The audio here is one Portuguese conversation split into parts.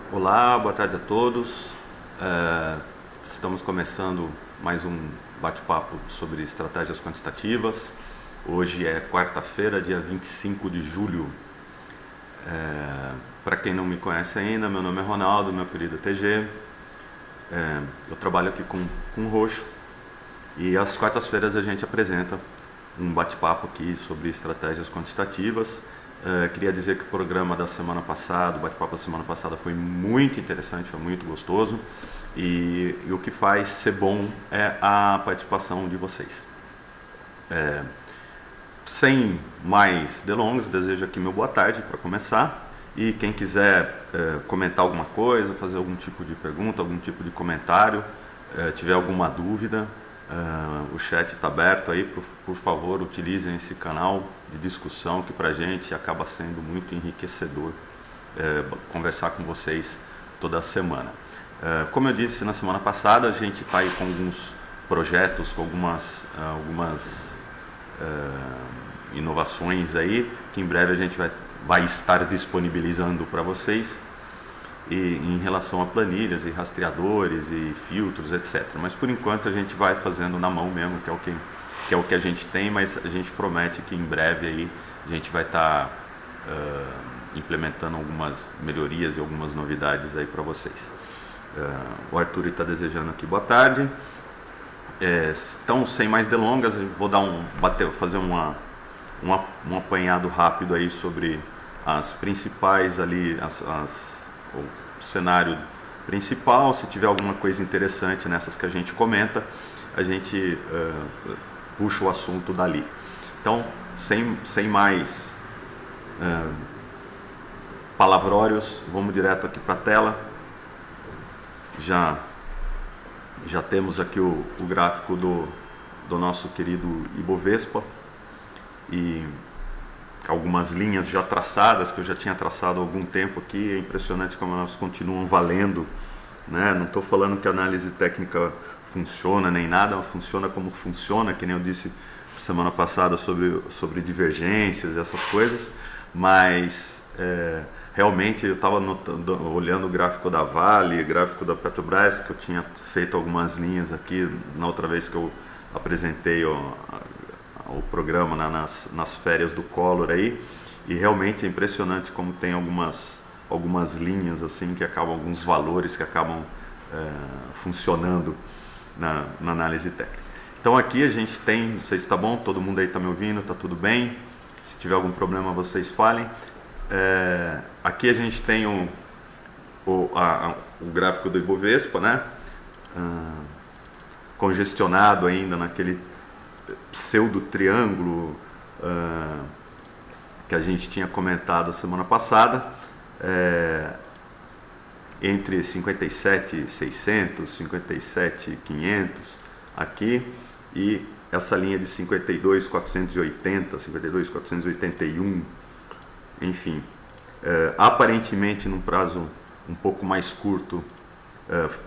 Olá, boa tarde a todos. Estamos começando mais um bate-papo sobre estratégias quantitativas. Hoje é quarta-feira, dia 25 de julho. Para quem não me conhece ainda, meu nome é Ronaldo, meu apelido é TG. Eu trabalho aqui com o Roxo e às quartas-feiras a gente apresenta um bate-papo aqui sobre estratégias quantitativas. Queria dizer que o programa da semana passada, o bate-papo da semana passada foi muito interessante, foi muito gostoso e o que faz ser bom é a participação de vocês. Sem mais delongas, desejo aqui meu boa tarde para começar e quem quiser comentar alguma coisa, fazer algum tipo de pergunta, algum tipo de comentário, tiver alguma dúvida, o chat está aberto aí, por favor utilizem esse canal de discussão que para a gente acaba sendo muito enriquecedor conversar com vocês toda semana. Como eu disse na semana passada, a gente está aí com alguns projetos, com algumas inovações aí, que em breve a gente vai estar disponibilizando para vocês em relação a planilhas e rastreadores e filtros, etc. Mas por enquanto a gente vai fazendo na mão mesmo, que é o que a gente tem, mas a gente promete que em breve aí a gente vai estar implementando algumas melhorias e algumas novidades aí para vocês. O Arthur está desejando aqui boa tarde. Então, sem mais delongas, eu vou fazer um apanhado rápido aí sobre as principais ali, o cenário principal. Se tiver alguma coisa interessante nessas que a gente comenta, a gente puxa o assunto dali. Então, sem mais palavrórios, vamos direto aqui para a tela. Já temos aqui o gráfico do nosso querido Ibovespa e algumas linhas já traçadas, que eu já tinha traçado há algum tempo aqui. É impressionante como elas continuam valendo, né? Não estou falando que a análise técnica funciona nem nada, funciona como funciona, que nem eu disse semana passada sobre divergências, essas coisas, mas realmente eu estava olhando o gráfico da Vale, gráfico da Petrobras, que eu tinha feito algumas linhas aqui na outra vez que eu apresentei o programa nas férias do Collor aí, e realmente é impressionante como tem algumas linhas assim que acabam, alguns valores que acabam funcionando na análise técnica. Então aqui a gente tem, não sei se está bom, todo mundo aí está me ouvindo, está tudo bem? Se tiver algum problema vocês falem. Aqui a gente tem o gráfico do Ibovespa, né? Congestionado ainda naquele pseudo triângulo que a gente tinha comentado a semana passada, entre 57.600, 57.500 aqui e essa linha de 52.480, 52.481, enfim, aparentemente num prazo um pouco mais curto,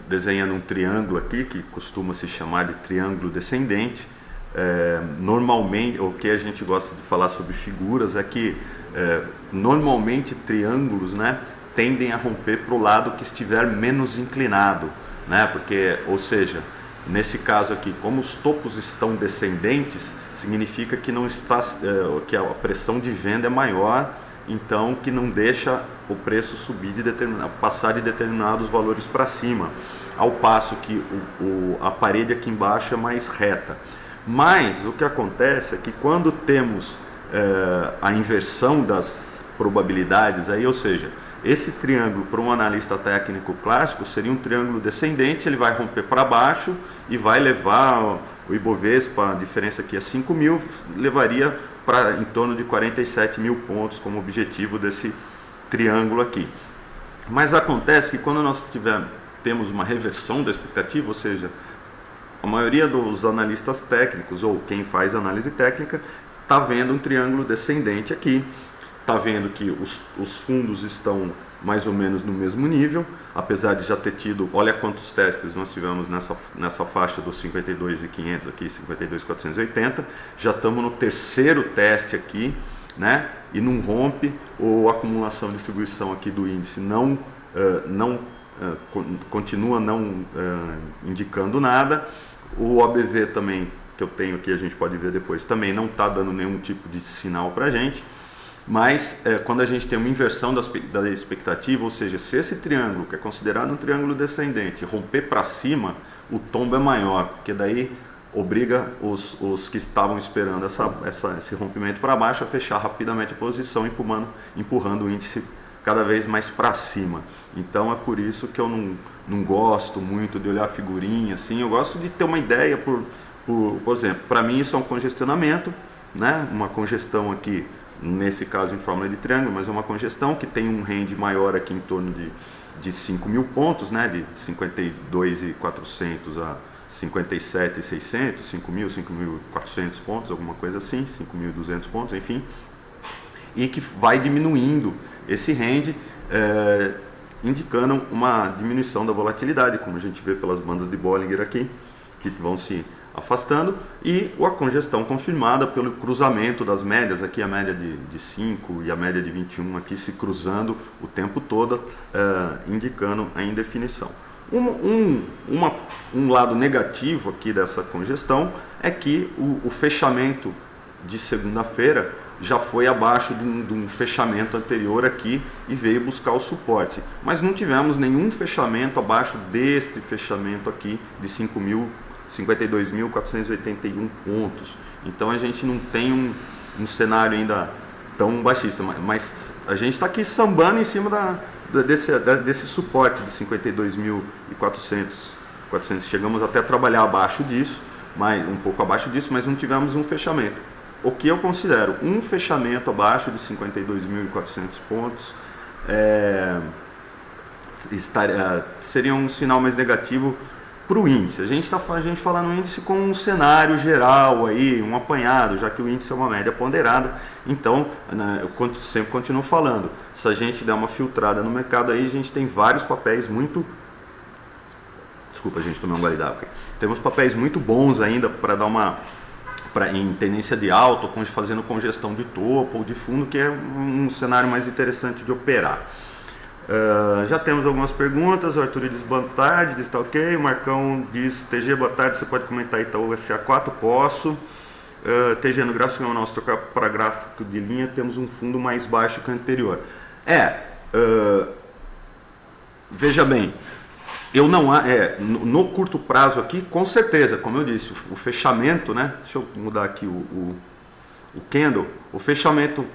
desenhando um triângulo aqui que costuma se chamar de triângulo descendente. Normalmente, o que a gente gosta de falar sobre figuras é que normalmente triângulos, né, tendem a romper para o lado que estiver menos inclinado, né? Porque, ou seja, nesse caso aqui, como os topos estão descendentes, significa que não está, que a pressão de venda é maior, então que não deixa o preço subir passar de determinados valores para cima, ao passo que a parede aqui embaixo é mais reta. Mas o que acontece é que quando temos a inversão das probabilidades, aí, ou seja, esse triângulo para um analista técnico clássico seria um triângulo descendente, ele vai romper para baixo e vai levar o Ibovespa, a diferença aqui é 5.000, levaria para em torno de 47.000 pontos como objetivo desse triângulo aqui. Mas acontece que quando nós temos uma reversão da expectativa, ou seja, a maioria dos analistas técnicos ou quem faz análise técnica está vendo um triângulo descendente aqui, está vendo que os fundos estão mais ou menos no mesmo nível, apesar de já ter tido, olha quantos testes nós tivemos nessa faixa dos 52.500 aqui, 52.480, já estamos no terceiro teste aqui, né? E não rompe, ou a acumulação de distribuição aqui do índice não continua não indicando nada. O OBV também, que eu tenho aqui, a gente pode ver depois, também não está dando nenhum tipo de sinal para a gente. Mas quando a gente tem uma inversão da expectativa, ou seja, se esse triângulo, que é considerado um triângulo descendente, romper para cima, o tombo é maior, porque daí obriga os que estavam esperando esse rompimento para baixo a fechar rapidamente a posição, empurrando o índice cada vez mais para cima. Então é por isso que eu não gosto muito de olhar figurinha assim. Eu gosto de ter uma ideia, por exemplo, para mim isso é um congestionamento, né? Uma congestão aqui, nesse caso em fórmula de triângulo, mas é uma congestão que tem um range maior aqui em torno de 5.000 pontos, né? De 52.400 a 57.600, 5.400 pontos, alguma coisa assim, 5.200 pontos, enfim, e que vai diminuindo esse range, indicando uma diminuição da volatilidade, como a gente vê pelas bandas de Bollinger aqui, que vão se afastando, e a congestão confirmada pelo cruzamento das médias, aqui a média de 5 e a média de 21 aqui se cruzando o tempo todo, indicando a indefinição. Um lado negativo aqui dessa congestão é que o fechamento de segunda-feira já foi abaixo de um fechamento anterior aqui e veio buscar o suporte. Mas não tivemos nenhum fechamento abaixo deste fechamento aqui de 52.481 pontos. Então a gente não tem um cenário ainda tão baixista, mas a gente está aqui sambando em cima desse suporte de 52.400. Chegamos até a trabalhar abaixo disso, um pouco abaixo disso, mas não tivemos um fechamento. O que eu considero um fechamento abaixo de 52.400 pontos seria um sinal mais negativo para o índice. A gente fala no índice com um cenário geral, aí, um apanhado, já que o índice é uma média ponderada. Então, eu sempre continuo falando, se a gente der uma filtrada no mercado, aí a gente tem vários papéis muito... Desculpa, a gente tomou um gole d'água. Temos papéis muito bons ainda para dar em tendência de alta, fazendo congestão de topo ou de fundo, que é um cenário mais interessante de operar. Já temos algumas perguntas. O Arthur diz boa tarde, diz tá ok. O Marcão diz TG, boa tarde, você pode comentar Itaú SA4? Posso. TG, no gráfico não, nosso trocar para gráfico de linha, temos um fundo mais baixo que o anterior. Veja bem, no curto prazo aqui, com certeza, como eu disse, o fechamento, né? Deixa eu mudar aqui o candle. O fechamento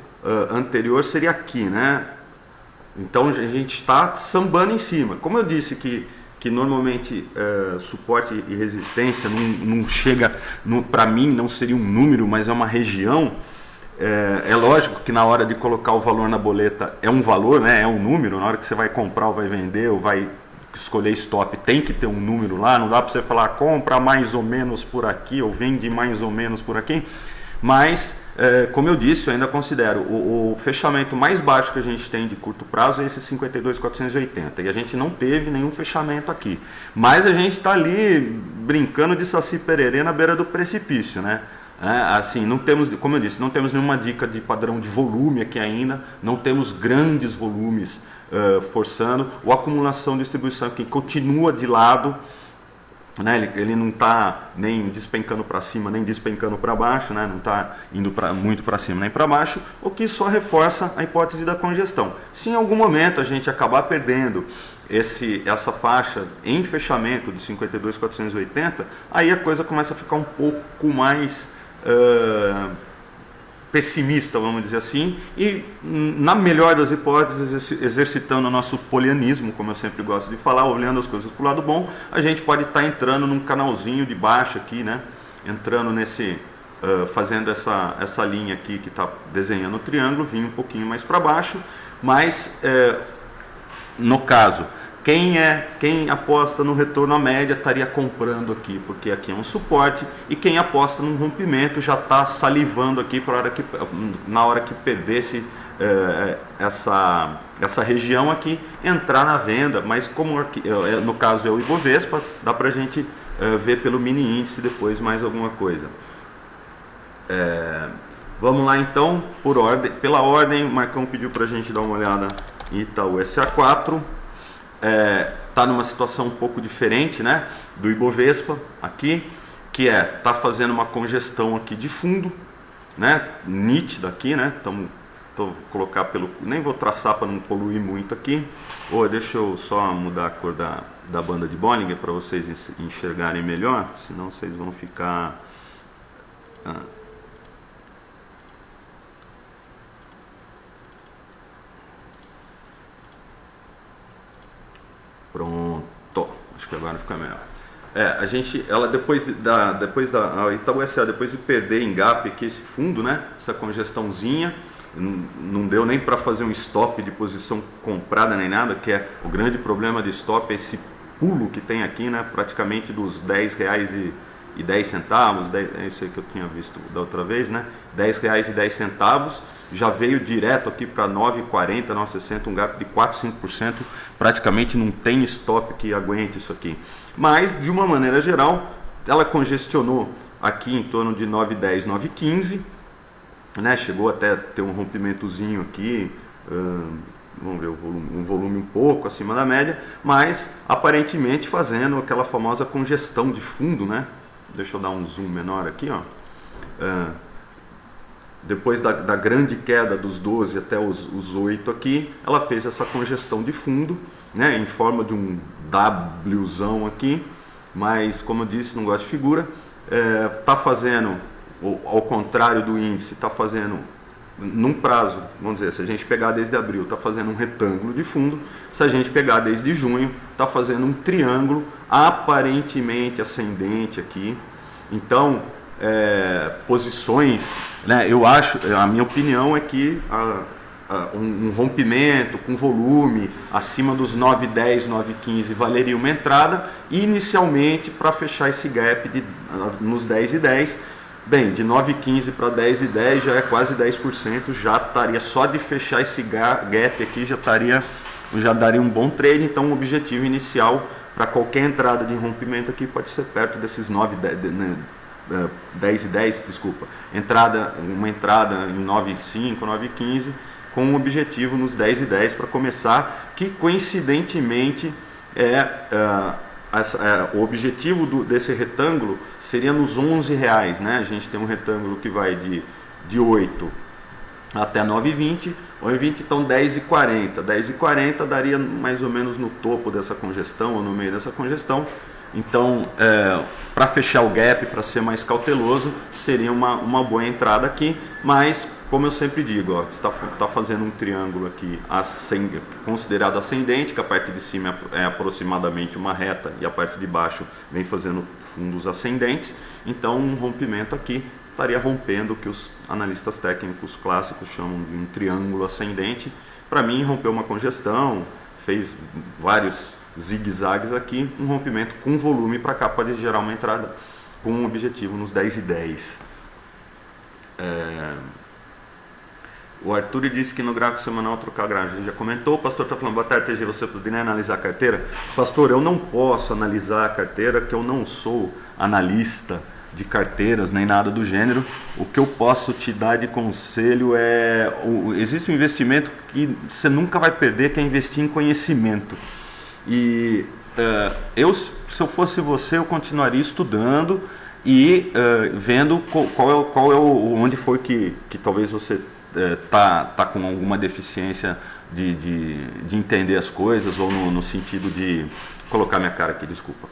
anterior seria aqui, né? Então a gente está sambando em cima. Como eu disse que normalmente suporte e resistência não chega, para mim não seria um número, mas é uma região. É lógico que na hora de colocar o valor na boleta é um valor, né? É um número. Na hora que você vai comprar ou vai vender ou vai escolher stop, tem que ter um número lá. Não dá para você falar compra mais ou menos por aqui ou vende mais ou menos por aqui. Mas, como eu disse, eu ainda considero o fechamento mais baixo que a gente tem de curto prazo é esse 52.480. E a gente não teve nenhum fechamento aqui. Mas a gente está ali brincando de saci pererê na beira do precipício, né? Assim, não temos, como eu disse, não temos nenhuma dica de padrão de volume aqui ainda. Não temos grandes volumes forçando. A acumulação e distribuição aqui continua de lado. Né, ele não está nem despencando para cima, nem despencando para baixo, né, não está indo muito para cima nem para baixo, o que só reforça a hipótese da congestão. Se em algum momento a gente acabar perdendo essa faixa em fechamento de 52.480, aí a coisa começa a ficar um pouco mais pessimista, vamos dizer assim, e na melhor das hipóteses, exercitando o nosso polianismo, como eu sempre gosto de falar, olhando as coisas para o lado bom, a gente pode estar entrando num canalzinho de baixo aqui, né? Entrando fazendo essa linha aqui que está desenhando o triângulo, vir um pouquinho mais para baixo, mas no caso, quem aposta no retorno à média estaria comprando aqui, porque aqui é um suporte, e quem aposta no rompimento já está salivando aqui na hora que perdesse essa região aqui, entrar na venda. Mas como aqui, no caso é o Ibovespa, dá para a gente ver pelo mini índice depois mais alguma coisa. Vamos lá então, pela ordem. O Marcão pediu para a gente dar uma olhada em Itaú SA4. está numa situação um pouco diferente, né, do Ibovespa aqui, que está fazendo uma congestão aqui de fundo, né, nítida aqui, né, então vou colocar nem vou traçar para não poluir muito aqui, deixa eu só mudar a cor da banda de Bollinger para vocês enxergarem melhor, senão vocês vão ficar... Pronto, acho que agora fica melhor. Ela depois a Itaú SA, depois de perder em gap aqui esse fundo, né, essa congestãozinha, não deu nem para fazer um stop de posição comprada nem nada, que é o grande problema de stop, é esse pulo que tem aqui, né, praticamente dos R$10,10, é isso aí que eu tinha visto da outra vez, né, R$10,10, já veio direto aqui para 9,40, 9,60, um gap de 4, 5%, praticamente não tem stop que aguente isso aqui. Mas, de uma maneira geral, ela congestionou aqui em torno de 9,10, 9,15, né, chegou até a ter um rompimentozinho aqui, vamos ver um volume um pouco acima da média, mas aparentemente fazendo aquela famosa congestão de fundo, né? Deixa eu dar um zoom menor aqui, ó. Depois da grande queda dos 12 até os 8 aqui, ela fez essa congestão de fundo, né, em forma de um Wzão aqui, mas como eu disse, não gosto de figura, está fazendo, ao contrário do índice, está fazendo num prazo, vamos dizer, se a gente pegar desde abril, está fazendo um retângulo de fundo, se a gente pegar desde junho, está fazendo um triângulo aparentemente ascendente aqui. Então, posições, né, eu acho, a minha opinião é que um rompimento com volume acima dos 9,10, 9,15 valeria uma entrada, inicialmente para fechar esse gap nos 10,10. Bem, de 9,15 para 10,10 já é quase 10%, já estaria só de fechar esse gap aqui, já daria um bom trade. Então o objetivo inicial para qualquer entrada de rompimento aqui pode ser perto desses 10,10, desculpa, uma entrada em 9,5, 9,15, com um objetivo nos 10,10 para começar, que coincidentemente o objetivo desse retângulo seria nos R$11, né? A gente tem um retângulo que vai de 8 até 9,20, 9,20, então 10,40. 10,40 daria mais ou menos no topo dessa congestão ou no meio dessa congestão. Então, para fechar o gap, para ser mais cauteloso, seria uma boa entrada aqui, mas como eu sempre digo, está fazendo um triângulo aqui considerado ascendente, que a parte de cima é aproximadamente uma reta e a parte de baixo vem fazendo fundos ascendentes. Então um rompimento aqui estaria rompendo o que os analistas técnicos clássicos chamam de um triângulo ascendente. Para mim, rompeu uma congestão, fez vários zigue-zagues aqui, um rompimento com volume para cá pode gerar uma entrada com um objetivo nos 10,10. O Arthur disse que no gráfico semanal trocar gráfico, a gente já comentou. O pastor está falando, boa tarde, TG, você poderia analisar a carteira? Pastor, eu não posso analisar a carteira, que eu não sou analista de carteiras, nem nada do gênero. O que eu posso te dar de conselho existe um investimento que você nunca vai perder, que é investir em conhecimento. E se eu fosse você, eu continuaria estudando e vendo onde foi que talvez você tá com alguma deficiência de entender as coisas, ou no sentido de colocar minha cara aqui, desculpa.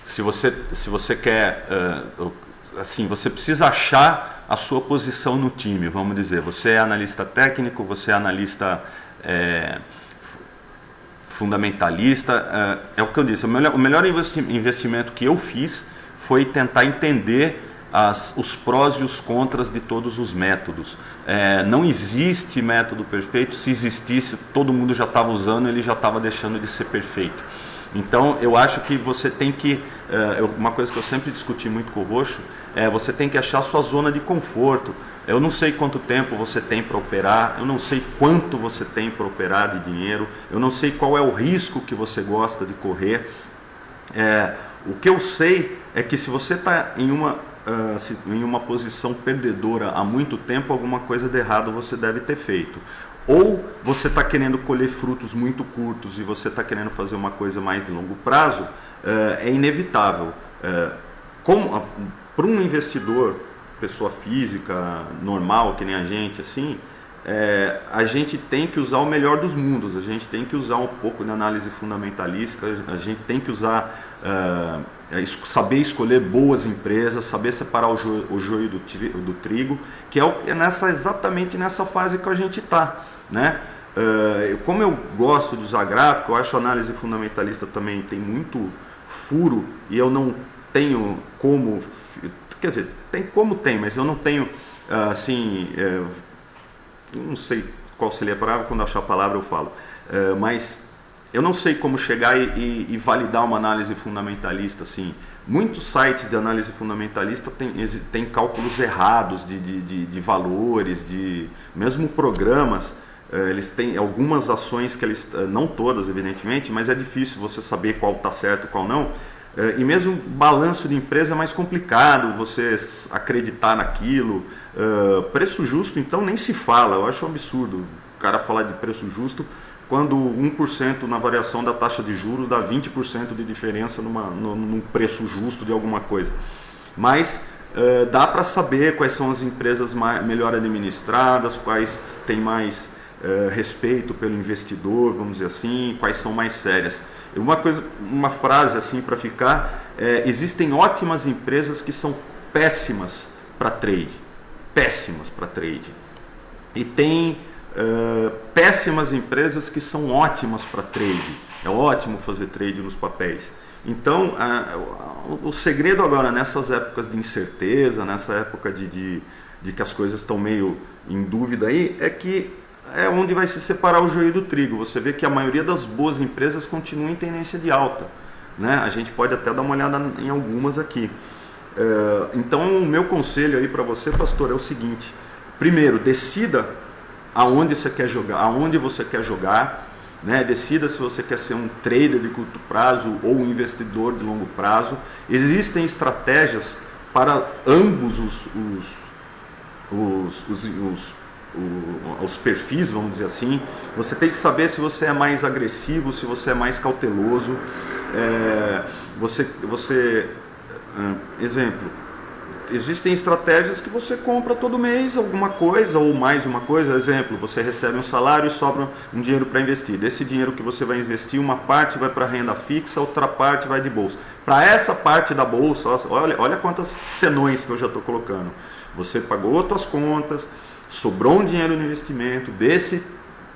Se você quer, assim, você precisa achar a sua posição no time, vamos dizer. Você é analista técnico, você é analista fundamentalista, é o que eu disse. O melhor investimento que eu fiz foi tentar entender os prós e os contras de todos os métodos. Não existe método perfeito. Se existisse, todo mundo já estava usando, ele já estava deixando de ser perfeito. Então eu acho que você tem que, uma coisa que eu sempre discuti muito com o Roxo, você tem que achar a sua zona de conforto. Eu não sei quanto tempo você tem para operar, eu não sei quanto você tem para operar de dinheiro, eu não sei qual é o risco que você gosta de correr. O que eu sei é que se você está em uma posição perdedora há muito tempo, alguma coisa de errado você deve ter feito. ou você está querendo colher frutos muito curtos e você está querendo fazer uma coisa mais de longo prazo, é inevitável. Para um investidor, pessoa física, normal, que nem a gente, assim, a gente tem que usar o melhor dos mundos, a gente tem que usar um pouco de análise fundamentalística, a gente tem que usar, saber escolher boas empresas, saber separar o joio do trigo, que é exatamente nessa fase que a gente está, né? Como eu gosto de usar gráfico, eu acho a análise fundamentalista também tem muito furo e eu não tenho como, quer dizer, tem, mas eu não tenho assim, não sei qual seria a palavra, quando achar a palavra eu falo, mas eu não sei como chegar e validar uma análise fundamentalista assim. Muitos sites de análise fundamentalista têm cálculos errados de valores, mesmo programas, eles têm algumas ações que eles, não todas evidentemente, mas é difícil você saber qual está certo e qual não. E mesmo balanço de empresa é mais complicado você acreditar naquilo. Preço justo, então, nem se fala. Eu acho um absurdo o cara falar de preço justo quando 1% na variação da taxa de juros dá 20% de diferença num preço justo de alguma coisa. Mas dá para saber quais são as empresas melhor administradas, quais têm mais respeito pelo investidor, vamos dizer assim, quais são mais sérias. Uma frase assim para ficar, existem ótimas empresas que são péssimas para trade, e tem péssimas empresas que são ótimas para trade. É ótimo fazer trade nos papéis. Então, o segredo agora nessas épocas de incerteza, nessa época de que as coisas estão meio em dúvida aí, é que é onde vai se separar o joio do trigo. Você vê que a maioria das boas empresas continua em tendência de alta, né? A gente pode até dar uma olhada em algumas aqui. Então, o meu conselho aí para você, pastor, é o seguinte: primeiro, decida aonde você quer jogar, né? Decida se você quer ser um trader de curto prazo ou um investidor de longo prazo. Existem estratégias para ambos os perfis, vamos dizer assim. Você tem que saber se você é mais agressivo, se você é mais cauteloso. Exemplo, existem estratégias que você compra todo mês alguma coisa ou mais uma coisa. Exemplo, você recebe um salário e sobra um dinheiro para investir. Desse dinheiro que você vai investir, uma parte vai para renda fixa, outra parte vai de bolsa. Para essa parte da bolsa, olha quantas senões que eu já estou colocando. Você pagou as suas contas, sobrou um dinheiro no investimento, desse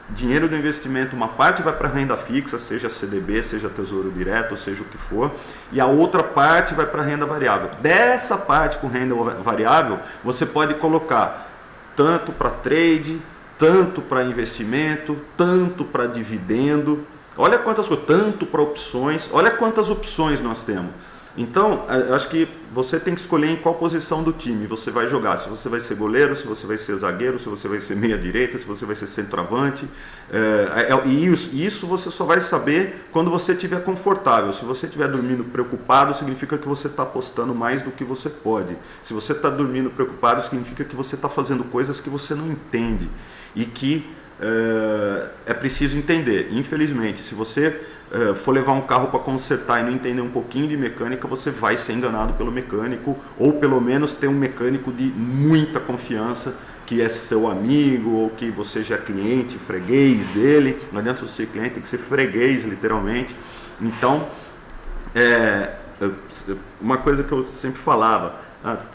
dinheiro do investimento uma parte vai para renda fixa, seja CDB, seja Tesouro Direto, seja o que for, e a outra parte vai para renda variável. Dessa parte com renda variável, você pode colocar tanto para trade, tanto para investimento, tanto para dividendo, olha quantas coisas, tanto para opções, olha quantas opções nós temos. Então, eu acho que você tem que escolher em qual posição do time você vai jogar. Se você vai ser goleiro, se você vai ser zagueiro, se você vai ser meia-direita, se você vai ser centroavante. E isso você só vai saber quando você estiver confortável. Se você estiver dormindo preocupado, significa que você está apostando mais do que você pode. Se você está dormindo preocupado, significa que você está fazendo coisas que você não entende. E que é preciso entender. Infelizmente, se você for levar um carro para consertar e não entender um pouquinho de mecânica, você vai ser enganado pelo mecânico, ou pelo menos ter um mecânico de muita confiança, que é seu amigo, ou que você já é cliente, freguês dele. Não adianta você ser cliente, tem que ser freguês, literalmente. Então, uma coisa que eu sempre falava,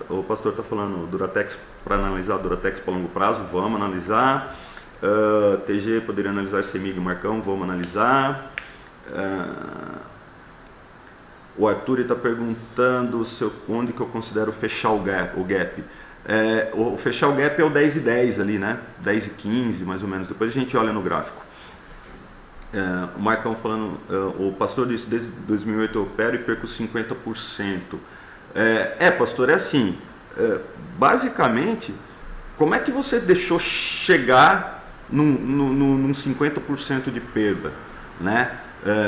o pastor está falando Duratex para analisar, Duratex para longo prazo, vamos analisar. TG poderia analisar CEMIG e Marcão, vamos analisar. O Arthur está perguntando onde que eu considero fechar o gap. O fechar o gap é o 10 e 10 ali, né? 10 e 15 mais ou menos, depois a gente olha no gráfico. O Marcão falando, o pastor disse, desde 2008 eu opero e perco 50%. Pastor, é assim, basicamente, como é que você deixou chegar num 50% de perda, né?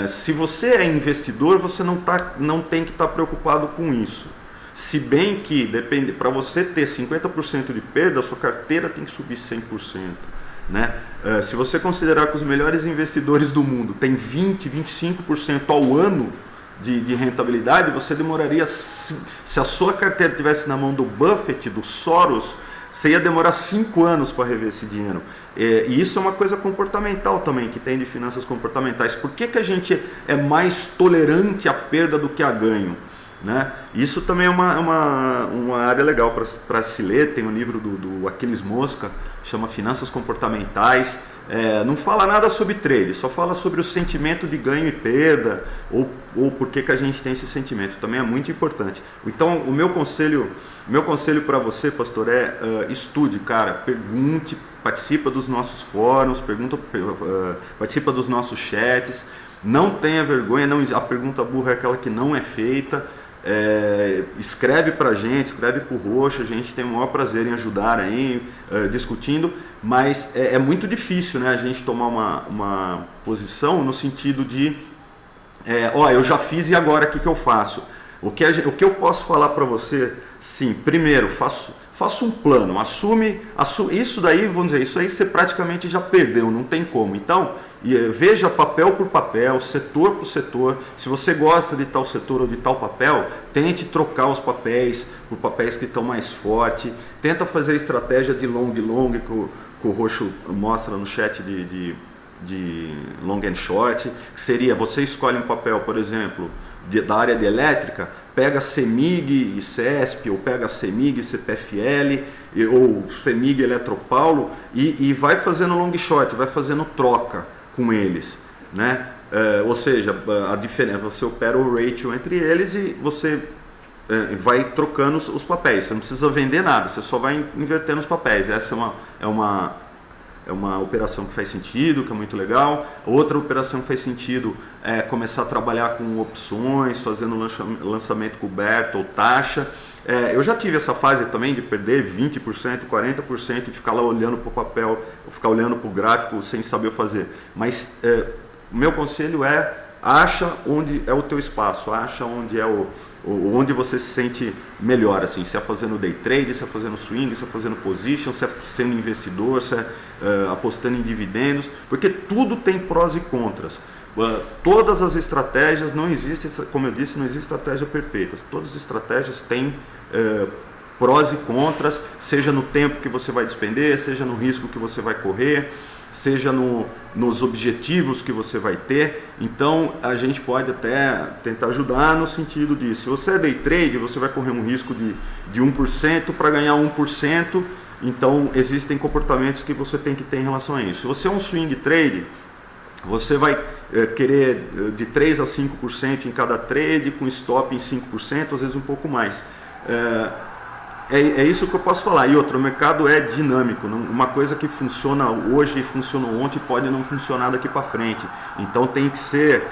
Se você é investidor, você não tem que estar preocupado com isso. Se bem que, para você ter 50% de perda, a sua carteira tem que subir 100%. né? Se você considerar que os melhores investidores do mundo têm 20, 25% ao ano de rentabilidade, você demoraria, se a sua carteira estivesse na mão do Buffett, do Soros, você ia demorar 5 anos para rever esse dinheiro. E isso é uma coisa comportamental também, que tem de finanças comportamentais. Por que a gente é mais tolerante à perda do que a ganho? Né? Isso também é uma área legal para se ler. Tem um livro do Aquiles Mosca, chama Finanças Comportamentais. Não fala nada sobre trade, só fala sobre o sentimento de ganho e perda, ou por que a gente tem esse sentimento. Também é muito importante. Então, o meu conselho para você, pastor, estude, cara, pergunte, participa dos nossos fóruns, participa dos nossos chats, não tenha vergonha, a pergunta burra é aquela que não é feita. Escreve pra gente, escreve pro Roxo, a gente tem o maior prazer em ajudar aí, discutindo, mas é muito difícil, né, a gente tomar uma posição no sentido de eu já fiz e agora o que eu faço? O que eu posso falar para você? Sim, primeiro, faça um plano, assume isso daí, vamos dizer, isso aí você praticamente já perdeu, não tem como. Então, veja papel por papel, setor por setor. Se você gosta de tal setor ou de tal papel, tente trocar os papéis por papéis que estão mais fortes. Tenta fazer a estratégia de long que o Roxo mostra no chat de long and short, que seria, você escolhe um papel, por exemplo, da área de elétrica, pega CEMIG e CESP, ou pega CEMIG e CPFL, ou CEMIG e Eletropaulo, e vai fazendo long short, vai fazendo troca com eles, né? Ou seja, a diferença, você opera o ratio entre eles e você vai trocando os papéis. Você não precisa vender nada, você só vai invertendo os papéis. Essa é uma operação que faz sentido, que é muito legal. Outra operação que faz sentido é começar a trabalhar com opções, fazendo lançamento coberto ou taxa. Eu já tive essa fase também de perder 20%, 40% e ficar lá olhando para o papel, ou ficar olhando para o gráfico sem saber o fazer. Mas o meu conselho acha onde é o teu espaço, acha onde é onde você se sente melhor, assim, se é fazendo day trade, se é fazendo swing, se é fazendo position, se é sendo investidor, se é apostando em dividendos, porque tudo tem prós e contras. Todas as estratégias, não existe, como eu disse, não existe estratégia perfeita. Todas as estratégias têm prós e contras, seja no tempo que você vai despender, seja no risco que você vai correr, seja nos objetivos que você vai ter. Então a gente pode até tentar ajudar no sentido de, se você é day trade, você vai correr um risco de 1% para ganhar 1%, então existem comportamentos que você tem que ter em relação a isso. Se você é um swing trade, você vai querer de 3 a 5% em cada trade, com stop em 5%, às vezes um pouco mais. É isso que eu posso falar. E outro, o mercado é dinâmico. Uma coisa que funciona hoje e funcionou ontem pode não funcionar daqui para frente. Então tem que ser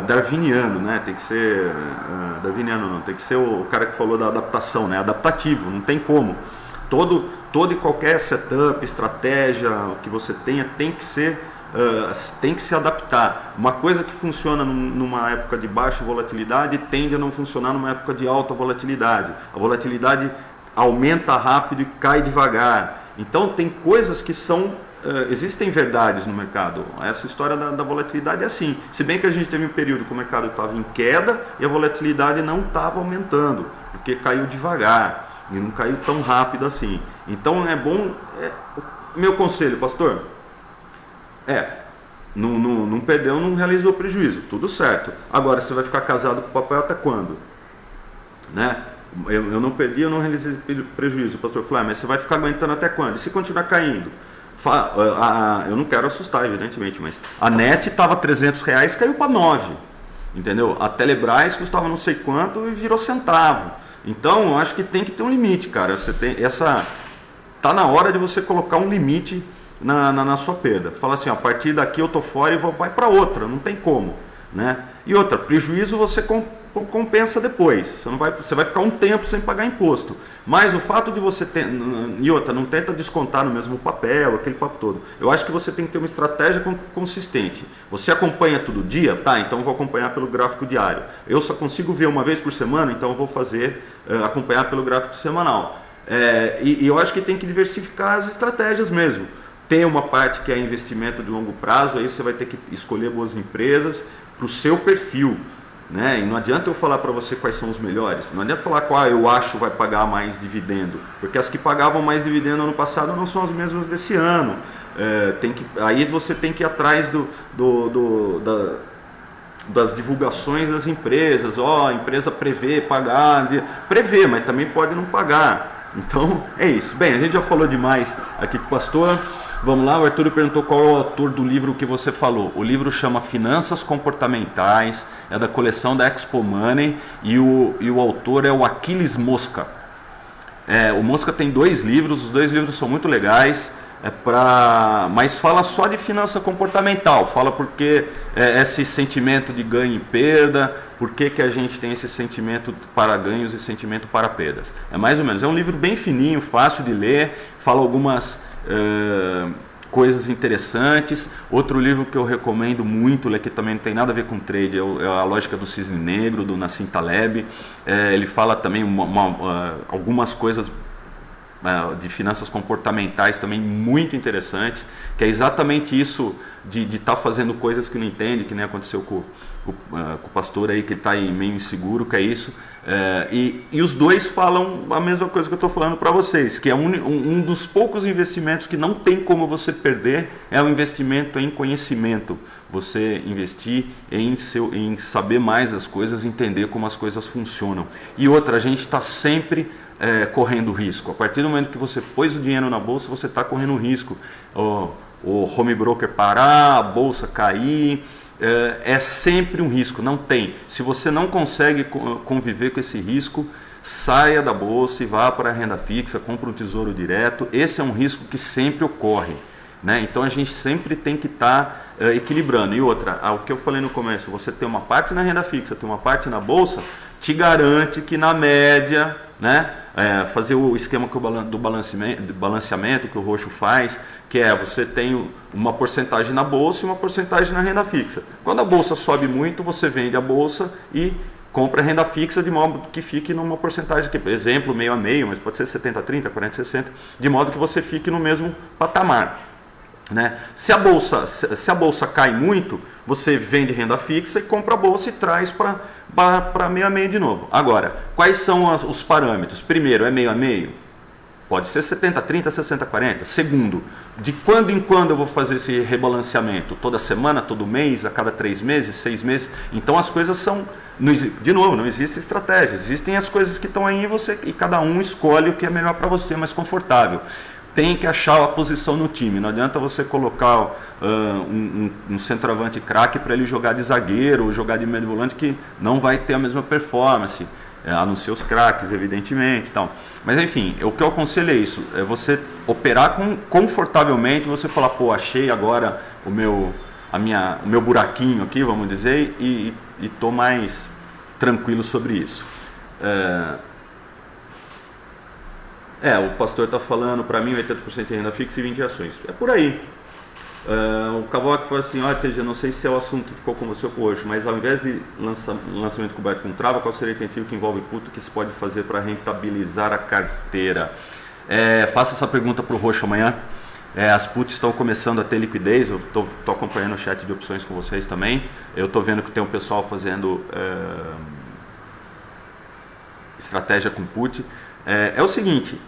darwiniano, né? Tem que ser darwiniano não, tem que ser o cara que falou da adaptação, né? Adaptativo, não tem como. Todo e qualquer setup, estratégia que você tenha tem que se adaptar. Uma coisa que funciona numa época de baixa volatilidade tende a não funcionar numa época de alta volatilidade. A volatilidade aumenta rápido e cai devagar. Então tem coisas que são... existem verdades no mercado. Essa história da volatilidade é assim. Se bem que a gente teve um período que o mercado estava em queda e a volatilidade não estava aumentando, porque caiu devagar e não caiu tão rápido assim. Então é bom... meu conselho, pastor, não perdeu, não realizou prejuízo, tudo certo. Agora, você vai ficar casado com o papel até quando? Né? Eu não perdi, eu não realizei prejuízo. O pastor falou, mas você vai ficar aguentando até quando? E se continuar caindo? Eu não quero assustar, evidentemente, mas a NET estava R$300, caiu para 9, entendeu? A Telebrás custava não sei quanto e virou centavo. Então, eu acho que tem que ter um limite, cara. Tá na hora de você colocar um limite na sua perda. Fala assim, a partir daqui eu tô fora e vai para outra, não tem como, né? E outra, prejuízo você compensa depois. Você vai ficar um tempo sem pagar imposto. Mas o fato de você ter... E outra, não tenta descontar no mesmo papel, aquele papo todo. Eu acho que você tem que ter uma estratégia consistente. Você acompanha todo dia? Tá, então eu vou acompanhar pelo gráfico diário. Eu só consigo ver uma vez por semana, então eu vou acompanhar pelo gráfico semanal. E eu acho que tem que diversificar as estratégias mesmo. Tem uma parte que é investimento de longo prazo, aí você vai ter que escolher boas empresas para o seu perfil. Né? E não adianta eu falar para você quais são os melhores, não adianta falar qual eu acho vai pagar mais dividendo, porque as que pagavam mais dividendo ano passado não são as mesmas desse ano. Aí você tem que ir atrás das divulgações das empresas. A empresa prevê pagar, prevê, mas também pode não pagar. Então é isso. Bem, a gente já falou demais aqui com o pastor. Vamos lá, o Arthur perguntou qual é o autor do livro que você falou. O livro chama Finanças Comportamentais, é da coleção da Expo Money e o autor é o Aquiles Mosca. O Mosca tem 2 livros, os 2 livros são muito legais, mas fala só de finança comportamental, fala porque esse sentimento de ganho e perda, por que a gente tem esse sentimento para ganhos e sentimento para perdas. É mais ou menos, é um livro bem fininho, fácil de ler, fala algumas coisas interessantes. Outro livro que eu recomendo muito, que também não tem nada a ver com trade, é A Lógica do Cisne Negro, do Nassim Taleb. Ele fala também algumas coisas de finanças comportamentais também muito interessantes, que é exatamente isso de estar fazendo coisas que não entende, que nem aconteceu com o pastor aí, que ele está aí meio inseguro, que é isso. E os 2 falam a mesma coisa que eu estou falando para vocês, que é um dos poucos investimentos que não tem como você perder, é o investimento em conhecimento. Você investir em saber mais as coisas, entender como as coisas funcionam. E outra, a gente está sempre correndo risco. A partir do momento que você pôs o dinheiro na bolsa, você está correndo risco. O home broker parar, a bolsa cair, é sempre um risco, não tem. Se você não consegue conviver com esse risco, saia da bolsa e vá para a renda fixa, compre um tesouro direto. Esse é um risco que sempre ocorre. Né? Então a gente sempre tem que estar equilibrando. E outra, o que eu falei no começo, você tem uma parte na renda fixa, tem uma parte na bolsa, te garante que na média, né, fazer o esquema do balanceamento que o Roxo faz, que você tem uma porcentagem na bolsa e uma porcentagem na renda fixa. Quando a bolsa sobe muito, você vende a bolsa e compra a renda fixa de modo que fique numa porcentagem, exemplo, meio a meio, mas pode ser 70-30, 40-60, de modo que você fique no mesmo patamar. Né? Se a bolsa cai muito, você vende renda fixa e compra a bolsa e traz para meio a meio de novo. Agora, quais são os parâmetros? Primeiro, é meio a meio? Pode ser 70-30, 60-40. Segundo, de quando em quando eu vou fazer esse rebalanceamento? Toda semana, todo mês, a cada 3 meses, 6 meses? Então as coisas são... De novo, não existe estratégia. Existem as coisas que estão aí e cada um escolhe o que é melhor para você, mais confortável. Tem que achar a posição no time. Não adianta você colocar um centroavante craque para ele jogar de zagueiro ou jogar de meio volante, que não vai ter a mesma performance, a não ser os craques, evidentemente. Então. Mas enfim, o que eu aconselho é isso, é você operar confortavelmente, você falar, achei agora o meu buraquinho aqui, vamos dizer, e estou mais tranquilo sobre isso. O pastor está falando para mim 80% em renda fixa e 20% em ações. É por aí. O Cavoc falou assim, TG, não sei se é o assunto que ficou com você hoje, mas ao invés de lançamento coberto com trava, qual seria o incentivo que envolve put que se pode fazer para rentabilizar a carteira? Faça essa pergunta para o Roxo amanhã. As puts estão começando a ter liquidez, eu estou acompanhando o chat de opções com vocês também. Eu estou vendo que tem um pessoal fazendo estratégia com put. É o seguinte,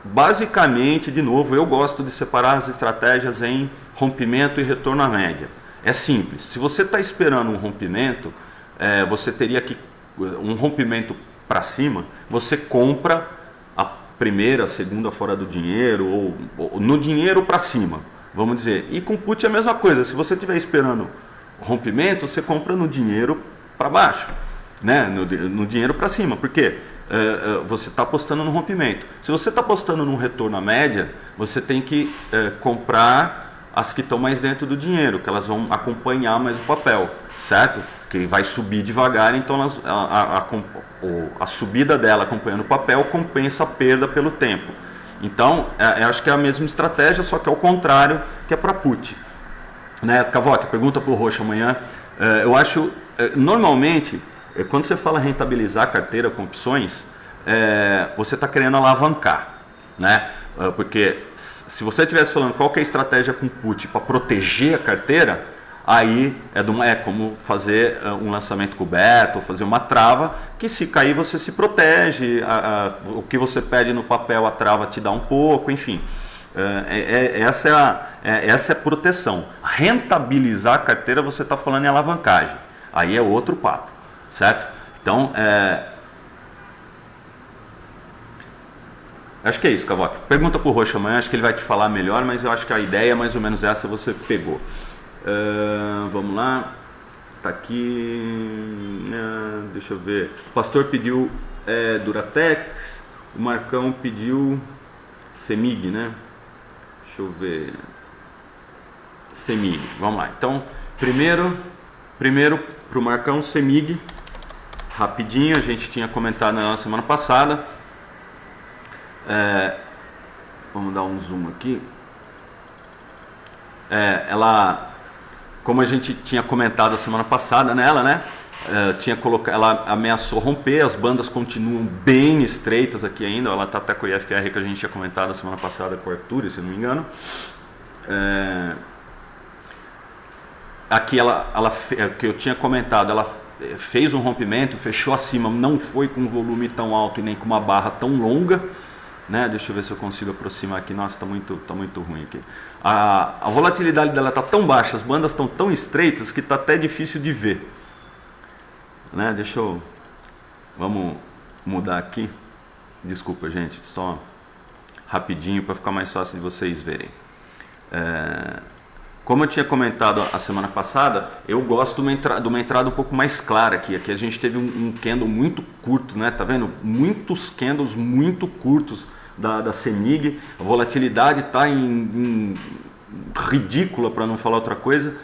basicamente, de novo, eu gosto de separar as estratégias em rompimento e retorno à média. É simples, se você está esperando um rompimento, você teria que, um rompimento para cima, você compra a primeira, a segunda fora do dinheiro, ou no dinheiro para cima, vamos dizer. E com put é a mesma coisa, se você estiver esperando rompimento, você compra no dinheiro para baixo, né? no dinheiro para cima, por quê? Você está apostando no rompimento. Se você está apostando no retorno à média, você tem que comprar as que estão mais dentro do dinheiro, que elas vão acompanhar mais o papel, certo? Que vai subir devagar, então a subida dela acompanhando o papel compensa a perda pelo tempo. Então, eu acho que é a mesma estratégia, só que é o contrário, que é para put. Né? Cavoc, pergunta para o Roxo amanhã. Eu acho, normalmente... Quando você fala rentabilizar a carteira com opções, você está querendo alavancar, né? Porque se você estivesse falando qual que é a estratégia com put para proteger a carteira, aí é como fazer um lançamento coberto, ou fazer uma trava, que se cair você se protege, o que você pede no papel a trava te dá um pouco, enfim. Essa é a proteção. Rentabilizar a carteira, você está falando em alavancagem. Aí é outro papo, certo? Então, acho que é isso, Cavoque. Pergunta para o Roxo amanhã, acho que ele vai te falar melhor, mas eu acho que a ideia é mais ou menos essa, você pegou. Vamos lá. Tá aqui. Deixa eu ver. O Pastor pediu Duratex. O Marcão pediu Semig, né? Deixa eu ver. Semig. Vamos lá. Então, primeiro para o Marcão, Semig. Rapidinho, a gente tinha comentado na semana passada. Vamos dar um zoom aqui. Ela, como a gente tinha comentado a semana passada nela, né? Ela ameaçou romper, as bandas continuam bem estreitas aqui ainda. Ela está até com o IFR que a gente tinha comentado a semana passada com o Arthur, se não me engano. Aqui que eu tinha comentado, ela fez um rompimento, fechou acima, não foi com um volume tão alto e nem com uma barra tão longa, né? Deixa eu ver se eu consigo aproximar aqui. Nossa, tá muito ruim aqui. A volatilidade dela está tão baixa, as bandas estão tão estreitas que está até difícil de ver, né? Vamos mudar aqui. Desculpa, gente, só rapidinho para ficar mais fácil de vocês verem. Como eu tinha comentado a semana passada, eu gosto de uma entrada um pouco mais clara aqui. Aqui a gente teve um candle muito curto, né? Tá vendo? Muitos candles muito curtos da Semig. A volatilidade está em ridícula, para não falar outra coisa.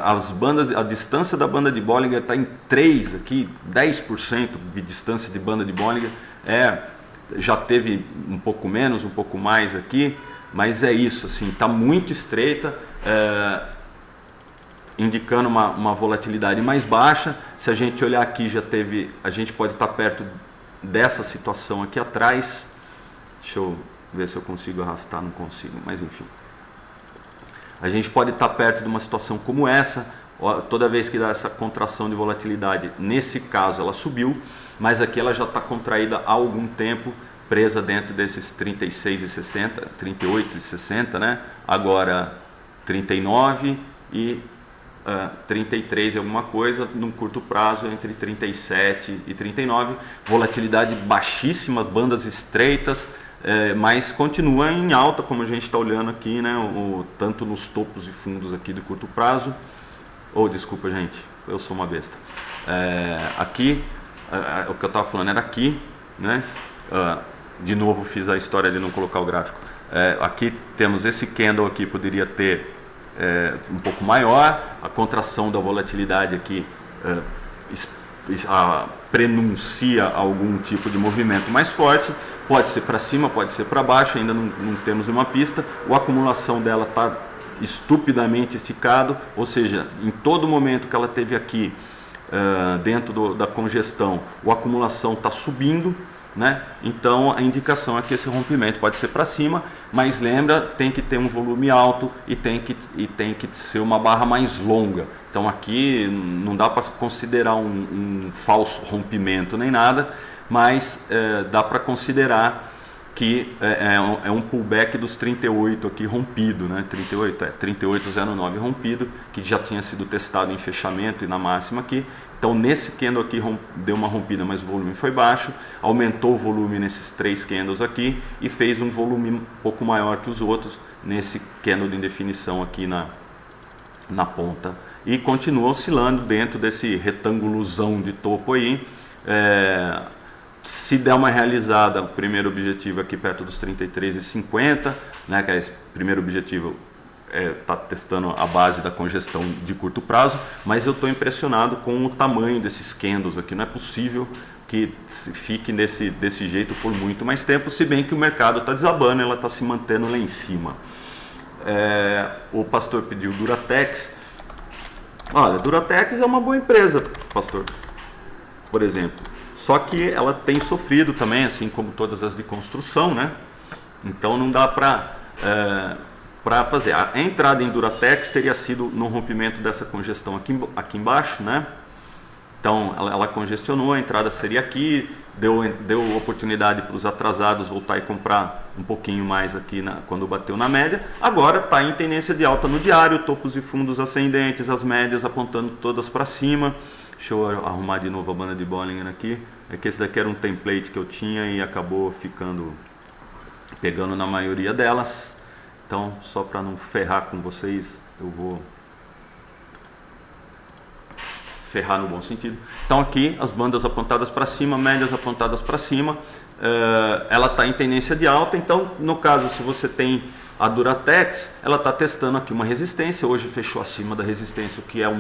As bandas, a distância da banda de Bollinger está em 3 aqui, 10% de distância de banda de Bollinger. Já teve um pouco menos, um pouco mais aqui. Mas é isso, assim, está muito estreita, indicando uma volatilidade mais baixa. Se a gente olhar aqui, a gente pode estar perto dessa situação aqui atrás. Deixa eu ver se eu consigo arrastar, não consigo, mas enfim. A gente pode estar perto de uma situação como essa. Toda vez que dá essa contração de volatilidade, nesse caso ela subiu, mas aqui ela já está contraída há algum tempo, presa dentro desses 36,60, 38,60, né? Agora 39 e 33 e alguma coisa, num curto prazo entre 37 e 39, volatilidade baixíssima, bandas estreitas, mas continua em alta, como a gente está olhando aqui, né? Tanto nos topos e fundos aqui do curto prazo. Desculpa, gente, eu sou uma besta. Aqui, o que eu estava falando era aqui, né? De novo fiz a história de não colocar o gráfico. Aqui temos esse candle aqui, poderia ter um pouco maior. A contração da volatilidade aqui prenuncia algum tipo de movimento mais forte. Pode ser para cima, pode ser para baixo, ainda não temos uma pista. A acumulação dela está estupidamente esticado, ou seja, em todo momento que ela teve aqui dentro da congestão, a acumulação está subindo, né? Então a indicação é que esse rompimento pode ser para cima, mas lembra, tem que ter um volume alto e tem que ser uma barra mais longa. Então aqui não dá para considerar um falso rompimento nem nada, mas dá para considerar que é um pullback dos 38 aqui rompido, né? 38,09 rompido, que já tinha sido testado em fechamento e na máxima aqui. Então nesse candle aqui deu uma rompida, mas o volume foi baixo, aumentou o volume nesses 3 candles aqui e fez um volume um pouco maior que os outros nesse candle de indefinição aqui na ponta. E continua oscilando dentro desse retângulozão de topo aí. Se der uma realizada, o primeiro objetivo aqui perto dos 33,50, né, que é esse primeiro objetivo, está testando a base da congestão de curto prazo, mas eu estou impressionado com o tamanho desses candles aqui. Não é possível que fique desse jeito por muito mais tempo, se bem que o mercado está desabando, ela está se mantendo lá em cima. O pastor pediu Duratex. Olha, Duratex é uma boa empresa, pastor, por exemplo. Só que ela tem sofrido também, assim como todas as de construção, né? Então não dá para fazer. A entrada em Duratex teria sido no rompimento dessa congestão aqui embaixo, né? Então ela congestionou, a entrada seria aqui, deu oportunidade para os atrasados voltar e comprar um pouquinho mais aqui quando bateu na média. Agora está em tendência de alta no diário, topos e fundos ascendentes, as médias apontando todas para cima. Deixa eu arrumar de novo a banda de Bollinger aqui. É que esse daqui era um template que eu tinha e acabou pegando na maioria delas. Então, só para não ferrar com vocês, eu vou ferrar no bom sentido. Então aqui as bandas apontadas para cima, médias apontadas para cima, ela está em tendência de alta. Então no caso, se você tem a Duratex, ela está testando aqui uma resistência, hoje fechou acima da resistência, o que é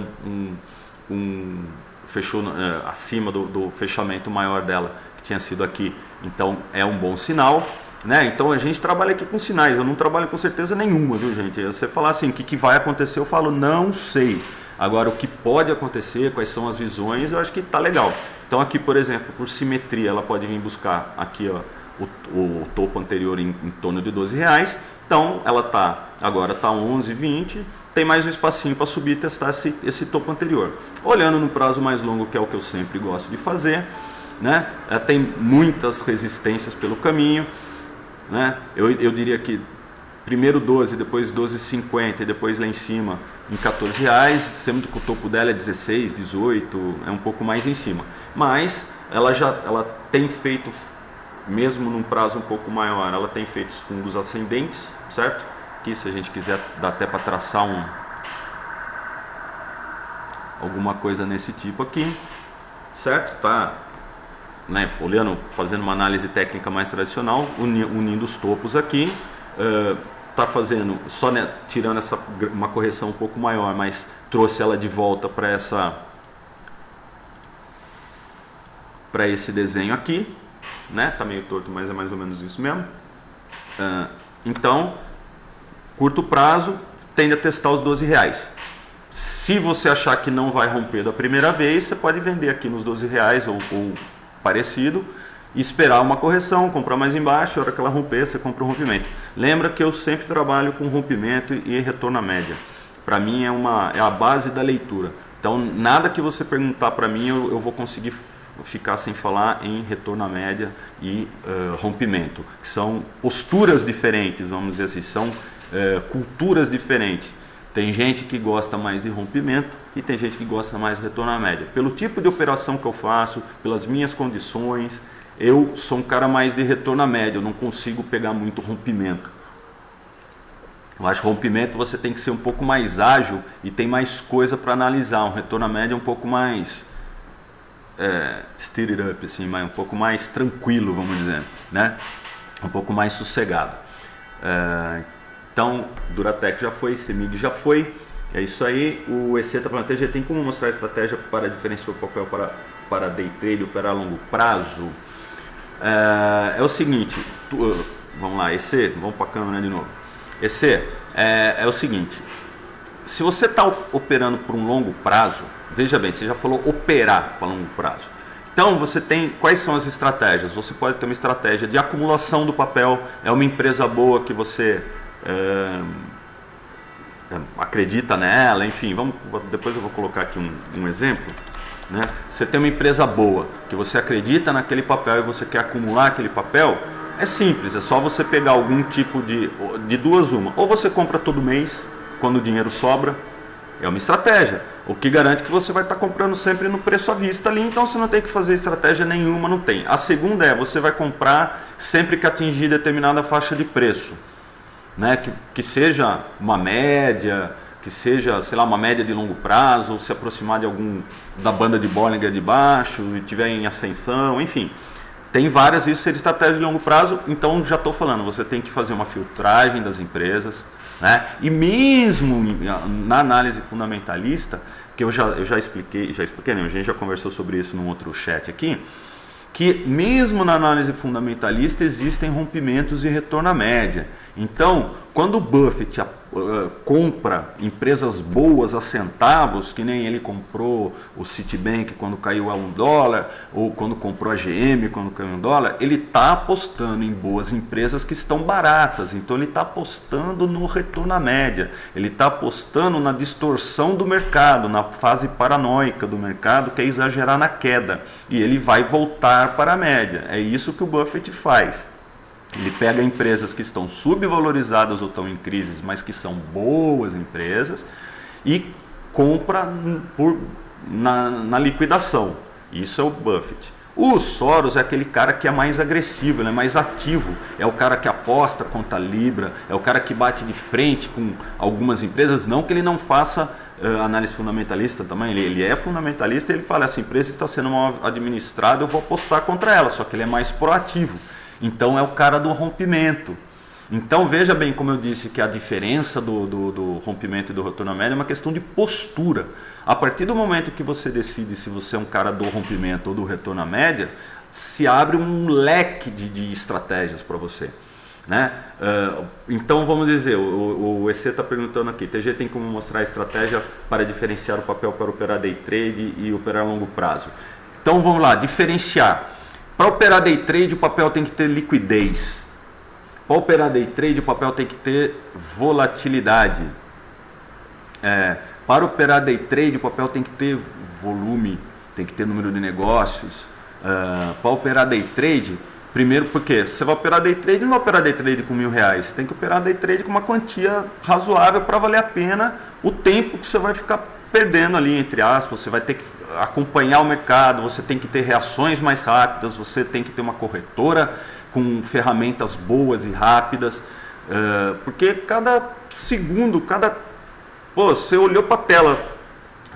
fechou acima do fechamento maior dela, que tinha sido aqui, então é um bom sinal, né? Então a gente trabalha aqui com sinais, eu não trabalho com certeza nenhuma, viu gente? Você falar assim, o que vai acontecer, eu falo, não sei. Agora, o que pode acontecer, quais são as visões, eu acho que está legal. Então aqui, por exemplo, por simetria, ela pode vir buscar aqui ó, o topo anterior em torno de R$12. Então ela agora está 11,20, tem mais um espacinho para subir e testar esse topo anterior. Olhando no prazo mais longo, que é o que eu sempre gosto de fazer, né? Tem muitas resistências pelo caminho, né? Eu diria que primeiro 12, depois 12,50 e depois lá em cima em R$14, sendo que o topo dela é 16, 18, é um pouco mais em cima. Mas ela tem feito, mesmo num prazo um pouco maior, ela tem feito os fundos ascendentes, certo? Aqui, se a gente quiser, dá até para traçar alguma coisa nesse tipo aqui, certo? Tá, né, olhando, fazendo uma análise técnica mais tradicional, unindo os topos aqui. Está fazendo, só né, tirando uma correção um pouco maior, mas trouxe ela de volta para esse desenho aqui, né? Tá meio torto, mas é mais ou menos isso mesmo. Então, curto prazo, tende a testar os R$12. Se você achar que não vai romper da primeira vez, você pode vender aqui nos R$12 ou parecido, e esperar uma correção, comprar mais embaixo, a hora que ela romper, você compra o rompimento. Lembra que eu sempre trabalho com rompimento e retorno à média. Para mim é a base da leitura. Então, nada que você perguntar para mim, eu vou conseguir ficar sem falar em retorno à média e rompimento. Que são posturas diferentes, vamos dizer assim, são culturas diferentes. Tem gente que gosta mais de rompimento e tem gente que gosta mais de retorno à média. Pelo tipo de operação que eu faço, pelas minhas condições, eu sou um cara mais de retorno à média, eu não consigo pegar muito rompimento. Eu acho que rompimento você tem que ser um pouco mais ágil e tem mais coisa para analisar. Um retorno à média é um pouco mais steer it up, assim, um pouco mais tranquilo, vamos dizer, né? Um pouco mais sossegado. Então, Duratex já foi, Semig já foi. É isso aí. O EC está falando, TG, tem como mostrar a estratégia para diferenciar o papel para day trade ou para longo prazo? É o seguinte, vamos lá, EC, vamos para a câmera de novo. EC, é o seguinte, se você está operando por um longo prazo, veja bem, você já falou operar para longo prazo. Então você tem, quais são as estratégias? Você pode ter uma estratégia de acumulação do papel, é uma empresa boa que você acredita nela, enfim, depois eu vou colocar aqui um exemplo. Né? Você tem uma empresa boa, que você acredita naquele papel e você quer acumular aquele papel, é simples, é só você pegar algum tipo de duas uma. Ou você compra todo mês, quando o dinheiro sobra, é uma estratégia. O que garante que você vai estar comprando sempre no preço à vista ali, então você não tem que fazer estratégia nenhuma, não tem. A segunda você vai comprar sempre que atingir determinada faixa de preço, né? Que seja uma média, que seja, sei lá, uma média de longo prazo, ou se aproximar de da banda de Bollinger de baixo e estiver em ascensão, enfim. Tem várias, isso seria estratégia de longo prazo, então já estou falando, você tem que fazer uma filtragem das empresas, né? E mesmo na análise fundamentalista, que eu já expliquei, não, a gente já conversou sobre isso num outro chat aqui, que mesmo na análise fundamentalista existem rompimentos e retorno à média. Então, quando o Buffett compra empresas boas a centavos, que nem ele comprou o Citibank quando caiu a $1, ou quando comprou a GM quando caiu $1, ele está apostando em boas empresas que estão baratas. Então ele está apostando no retorno à média, ele está apostando na distorção do mercado, na fase paranoica do mercado, que é exagerar na queda, e ele vai voltar para a média. É isso que o Buffett faz. Ele pega empresas que estão subvalorizadas ou estão em crises, mas que são boas empresas, e compra na liquidação. Isso é o Buffett. O Soros é aquele cara que é mais agressivo, ele é mais ativo. É o cara que aposta contra a Libra, é o cara que bate de frente com algumas empresas. Não que ele não faça análise fundamentalista também, ele é fundamentalista e ele fala, essa empresa está sendo mal administrada, eu vou apostar contra ela, só que ele é mais proativo. Então é o cara do rompimento. Então veja bem como eu disse que a diferença do rompimento e do retorno à média é uma questão de postura. A partir do momento que você decide se você é um cara do rompimento ou do retorno à média, se abre um leque de estratégias para você, né? Então vamos dizer, o EC está perguntando aqui, TG tem como mostrar a estratégia para diferenciar o papel para operar day trade e operar a longo prazo. Então vamos lá, diferenciar. Para operar day trade, o papel tem que ter liquidez. Para operar day trade, o papel tem que ter volatilidade. Para operar day trade, o papel tem que ter volume, tem que ter número de negócios. Para operar day trade, primeiro porque você vai operar day trade, não vai operar day trade com R$1.000. Você tem que operar day trade com uma quantia razoável para valer a pena o tempo que você vai ficar perdendo ali, entre aspas. Você vai ter que acompanhar o mercado, você tem que ter reações mais rápidas, você tem que ter uma corretora com ferramentas boas e rápidas, porque cada segundo, você olhou para a tela,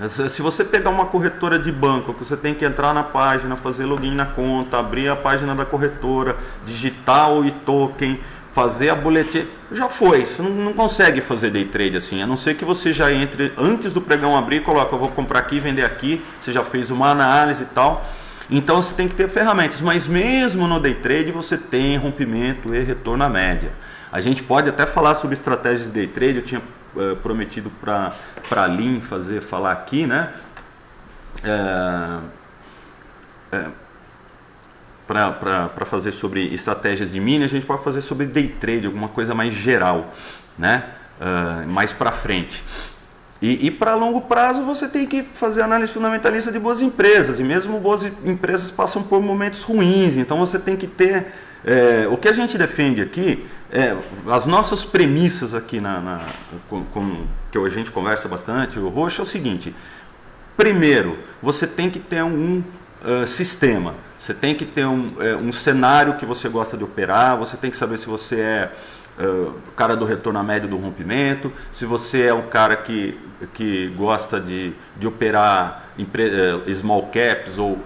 se você pegar uma corretora de banco, que você tem que entrar na página, fazer login na conta, abrir a página da corretora, digitar o e-token, fazer a boletim, já foi, você não consegue fazer day trade assim, a não ser que você já entre antes do pregão abrir e coloca, eu vou comprar aqui, vender aqui, você já fez uma análise e tal. Então você tem que ter ferramentas, mas mesmo no day trade você tem rompimento e retorno à média. A gente pode até falar sobre estratégias de day trade, eu tinha prometido para a Lin falar aqui, né? Para fazer sobre estratégias de mini, a gente pode fazer sobre day trade, alguma coisa mais geral, né? Mais para frente. E para longo prazo você tem que fazer análise fundamentalista de boas empresas, e mesmo boas empresas passam por momentos ruins, então você tem que ter... o que a gente defende aqui, as nossas premissas aqui, que a gente conversa bastante, o Roxo, é o seguinte: primeiro, você tem que ter um sistema, você tem que ter um cenário que você gosta de operar, você tem que saber se você é o cara do retorno à média do rompimento, se você é um cara que gosta de operar small caps ou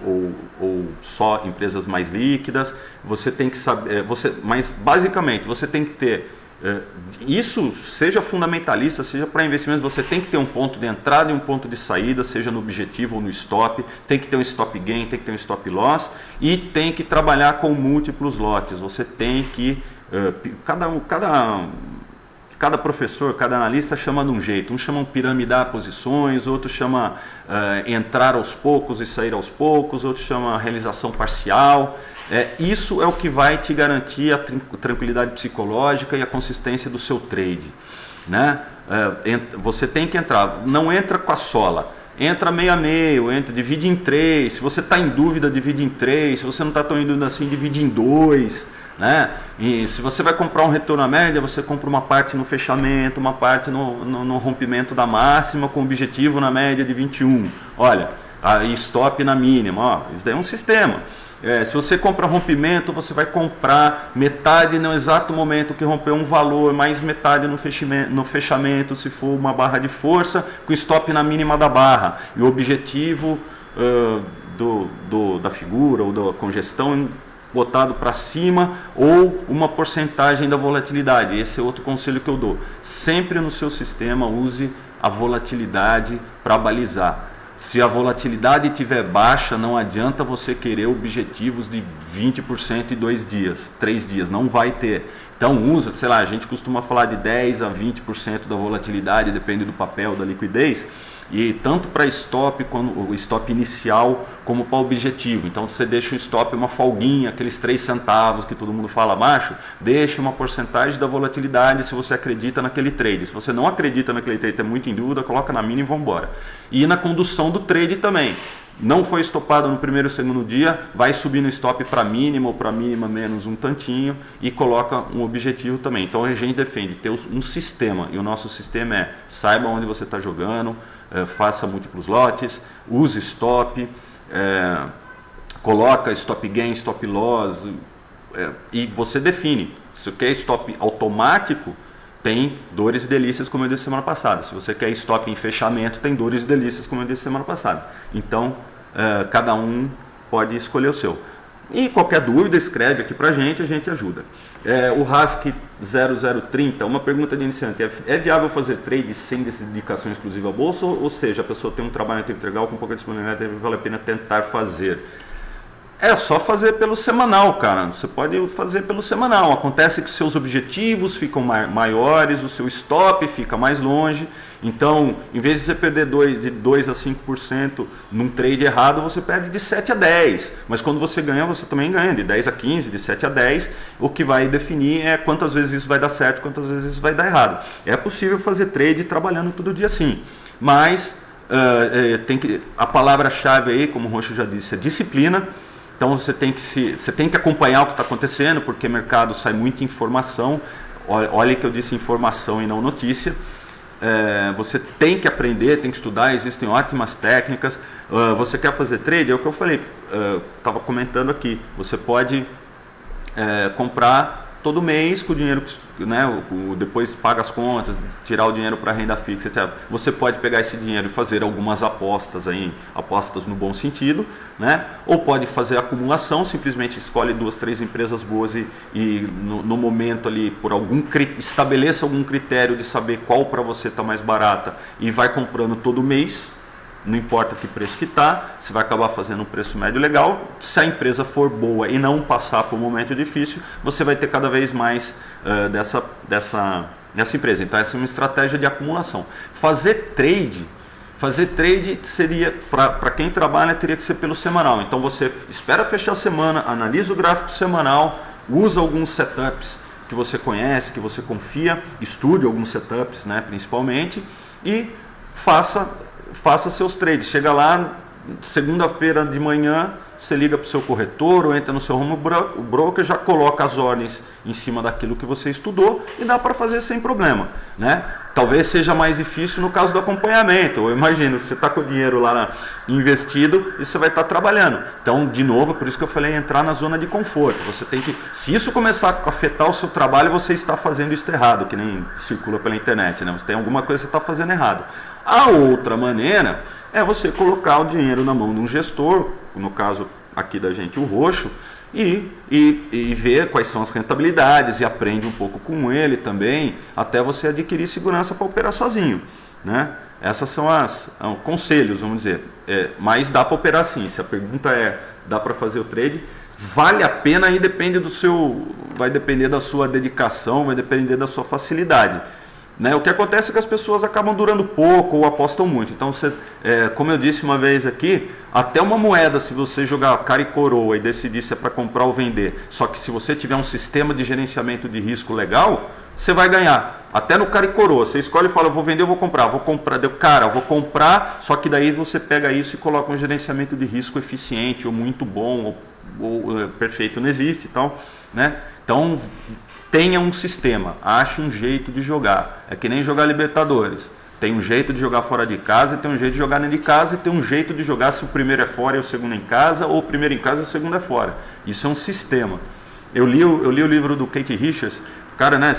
só empresas mais líquidas, você tem que saber, mas basicamente você tem que ter isso, seja fundamentalista, seja para investimentos, você tem que ter um ponto de entrada e um ponto de saída, seja no objetivo ou no stop, tem que ter um stop gain, tem que ter um stop loss, e tem que trabalhar com múltiplos lotes. Você tem que cada professor, cada analista chama de um jeito. Um chama piramidar posições, outro chama entrar aos poucos e sair aos poucos, outro chama realização parcial. Isso é o que vai te garantir a tranquilidade psicológica e a consistência do seu trade, né? Você tem que entrar, não entra com a sola. Entra meio a meio, divide em 3. Se você está em dúvida, divide em 3. Se você não está tão em dúvida assim, divide em 2. Né? E se você vai comprar um retorno à média, você compra uma parte no fechamento, uma parte no rompimento da máxima, com objetivo na média de 21. Olha, e stop na mínima. Isso daí é um sistema. Se você compra rompimento, você vai comprar metade no exato momento que rompeu um valor, mais metade no fechamento, se for uma barra de força, com stop na mínima da barra. E o objetivo da figura ou da congestão botado para cima, ou uma porcentagem da volatilidade. Esse é outro conselho que eu dou. Sempre no seu sistema use a volatilidade para balizar. Se a volatilidade estiver baixa, não adianta você querer objetivos de 20% em 2 dias, 3 dias, não vai ter. Então usa, sei lá, a gente costuma falar de 10 a 20% da volatilidade, depende do papel, da liquidez, e tanto para stop, o stop inicial, como para objetivo. Então você deixa o stop uma folguinha, aqueles 3 centavos que todo mundo fala abaixo, deixa uma porcentagem da volatilidade se você acredita naquele trade. Se você não acredita naquele trade, está muito em dúvida, coloca na mínima e vamos embora. E na condução do trade também. Não foi estopado no primeiro ou segundo dia, vai subir no stop para mínima ou para mínima menos um tantinho e coloca um objetivo também. Então a gente defende ter um sistema, e o nosso sistema é: saiba onde você está jogando, faça múltiplos lotes, use stop, coloca stop gain, stop loss, e você define. Se você quer stop automático, tem dores e delícias, como eu disse semana passada. Se você quer stop em fechamento, tem dores e delícias, como eu disse semana passada. Então, cada um pode escolher o seu. E qualquer dúvida, escreve aqui pra gente, a gente ajuda. O Rask 0030, uma pergunta de iniciante: é viável fazer trade sem dedicação exclusiva à bolsa? Ou seja, a pessoa tem um trabalho em tempo integral com pouca disponibilidade, vale a pena tentar fazer? É só fazer pelo semanal, cara. Você pode fazer pelo semanal. Acontece que seus objetivos ficam maiores, o seu stop fica mais longe. Então, em vez de você perder de 2 a 5% num trade errado, você perde de 7 a 10. Mas quando você ganha, você também ganha de 10 a 15, de 7 a 10. O que vai definir é quantas vezes isso vai dar certo, quantas vezes isso vai dar errado. É possível fazer trade trabalhando todo dia sim. Mas a palavra-chave aí, como o Roxo já disse, é disciplina. Então você tem que acompanhar o que está acontecendo, porque no mercado sai muita informação. Olha que eu disse informação e não notícia. Você tem que aprender, tem que estudar, existem ótimas técnicas. Você quer fazer trade? É o que eu falei, estava comentando aqui. Você pode comprar todo mês com o dinheiro, né, depois paga as contas, tirar o dinheiro para renda fixa, etc. Você pode pegar esse dinheiro e fazer algumas apostas aí, apostas no bom sentido, né? Ou pode fazer acumulação, simplesmente escolhe 2, 3 empresas boas e no momento ali, estabeleça algum critério de saber qual para você está mais barata e vai comprando todo mês. Não importa que preço que está, você vai acabar fazendo um preço médio legal. Se a empresa for boa e não passar por um momento difícil, você vai ter cada vez mais dessa empresa. Então essa é uma estratégia de acumulação. Fazer trade seria, para quem trabalha, teria que ser pelo semanal. Então você espera fechar a semana, analisa o gráfico semanal, usa alguns setups que você conhece, que você confia, estude alguns setups, né, principalmente, e faça seus trades. Chega lá, segunda-feira de manhã, você liga para o seu corretor ou entra no seu home broker, já coloca as ordens em cima daquilo que você estudou e dá para fazer sem problema, né? Talvez seja mais difícil no caso do acompanhamento. Eu imagino, você está com o dinheiro lá investido e você vai estar trabalhando. Então, de novo, por isso que eu falei, entrar na zona de conforto. Você tem que, se isso começar a afetar o seu trabalho, você está fazendo isso errado, que nem circula pela internet, né? Você tem alguma coisa que você está fazendo errado. A outra maneira é você colocar o dinheiro na mão de um gestor, no caso aqui da gente, o Roxo, e ver quais são as rentabilidades e aprende um pouco com ele também, até você adquirir segurança para operar sozinho, né? Essas são conselhos, vamos dizer. Mas dá para operar sim. Se a pergunta dá para fazer o trade, vale a pena, aí vai depender da sua dedicação, vai depender da sua facilidade. Né? O que acontece é que as pessoas acabam durando pouco ou apostam muito. Então, como eu disse uma vez aqui, até uma moeda, se você jogar cara e coroa e decidir se é para comprar ou vender, só que se você tiver um sistema de gerenciamento de risco legal, você vai ganhar. Até no cara e coroa, você escolhe e fala, eu vou vender ou vou comprar. Vou comprar, só que daí você pega isso e coloca um gerenciamento de risco eficiente, ou muito bom, ou perfeito, não existe e tal, né? Então, tenha um sistema, ache um jeito de jogar. É que nem jogar Libertadores. Tem um jeito de jogar fora de casa, tem um jeito de jogar dentro de casa, e tem um jeito de jogar se o primeiro é fora e o segundo em casa, ou o primeiro em casa e o segundo é fora. Isso é um sistema. Eu li o livro do Keith Richards. O cara, né,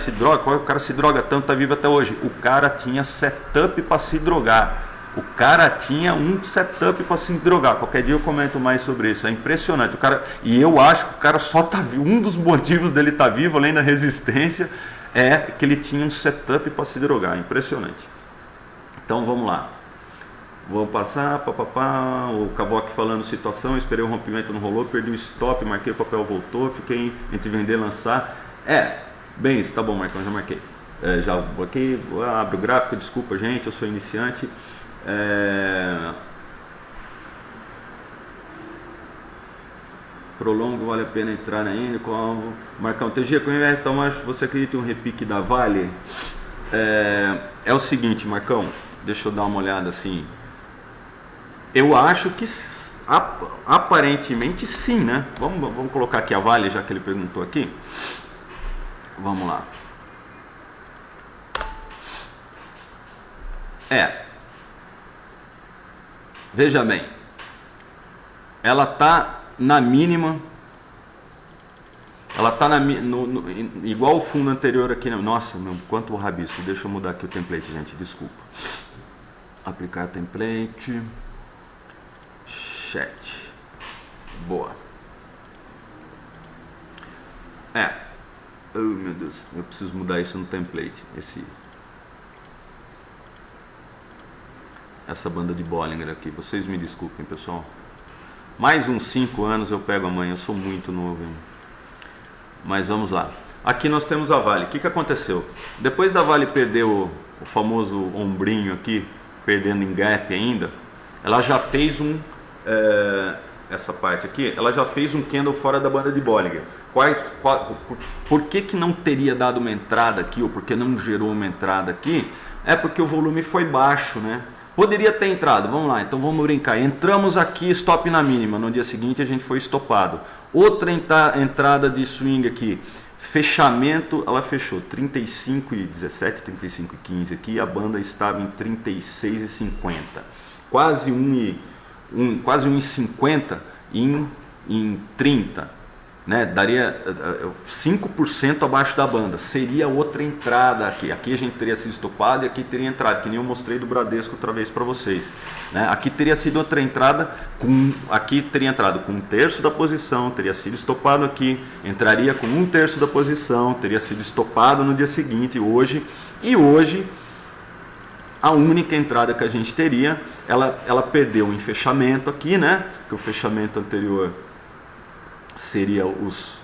o cara se droga tanto, está vivo até hoje. O cara tinha setup para se drogar. O cara tinha um setup para se drogar. Qualquer dia eu comento mais sobre isso. É impressionante. E eu acho que o cara só está vivo. Um dos motivos dele estar vivo, além da resistência, é que ele tinha um setup para se drogar. Impressionante. Então vamos lá. Vou passar, papapá, o Cavoc falando situação, esperei o rompimento, não rolou, perdi o stop, marquei o papel, voltou, fiquei entre vender e lançar. Bem, isso tá bom, Marcão, já marquei. Já aqui, abro o gráfico, desculpa gente, eu sou iniciante. Prolongo, vale a pena entrar ainda com alvo. Marcão, TG com MR Tomás, você acredita em um repique da Vale? É o seguinte, Marcão, deixa eu dar uma olhada assim. Eu acho que aparentemente sim, né? Vamos colocar aqui a Vale, já que ele perguntou aqui. Vamos lá. Veja bem. Ela tá na mínima. Ela tá igual o fundo anterior aqui. Nossa, meu, quanto rabisco. Deixa eu mudar aqui o template, gente. Desculpa. Aplicar template. Chat. Boa. Oh, meu Deus. Eu preciso mudar isso no template. Essa banda de Bollinger aqui. Vocês me desculpem, pessoal. Mais uns 5 anos eu pego amanhã. Eu sou muito novo, hein? Mas vamos lá. Aqui nós temos a Vale. O que aconteceu? Depois da Vale perder o famoso ombrinho aqui, perdendo em gap ainda, ela já fez essa parte aqui, ela já fez um candle fora da banda de Bollinger. Por que não teria dado uma entrada aqui, ou por que não gerou uma entrada aqui? É porque o volume foi baixo, né? Poderia ter entrado, vamos lá, então vamos brincar. Entramos aqui, stop na mínima, no dia seguinte a gente foi estopado. Outra entrada de swing aqui, fechamento, ela fechou 35,17, 35,15 aqui, a banda estava em 36,50, quase 1,50 em 30, né? Daria 5% abaixo da banda, seria outra entrada aqui. Aqui a gente teria sido estopado e aqui teria entrado, que nem eu mostrei do Bradesco outra vez para vocês, né? Aqui teria sido outra entrada, aqui teria entrado com 1/3 da posição, teria sido estopado aqui, entraria com 1/3 da posição, teria sido estopado no dia seguinte, hoje a única entrada que a gente teria, ela perdeu em fechamento aqui, né? Que o fechamento anterior seria os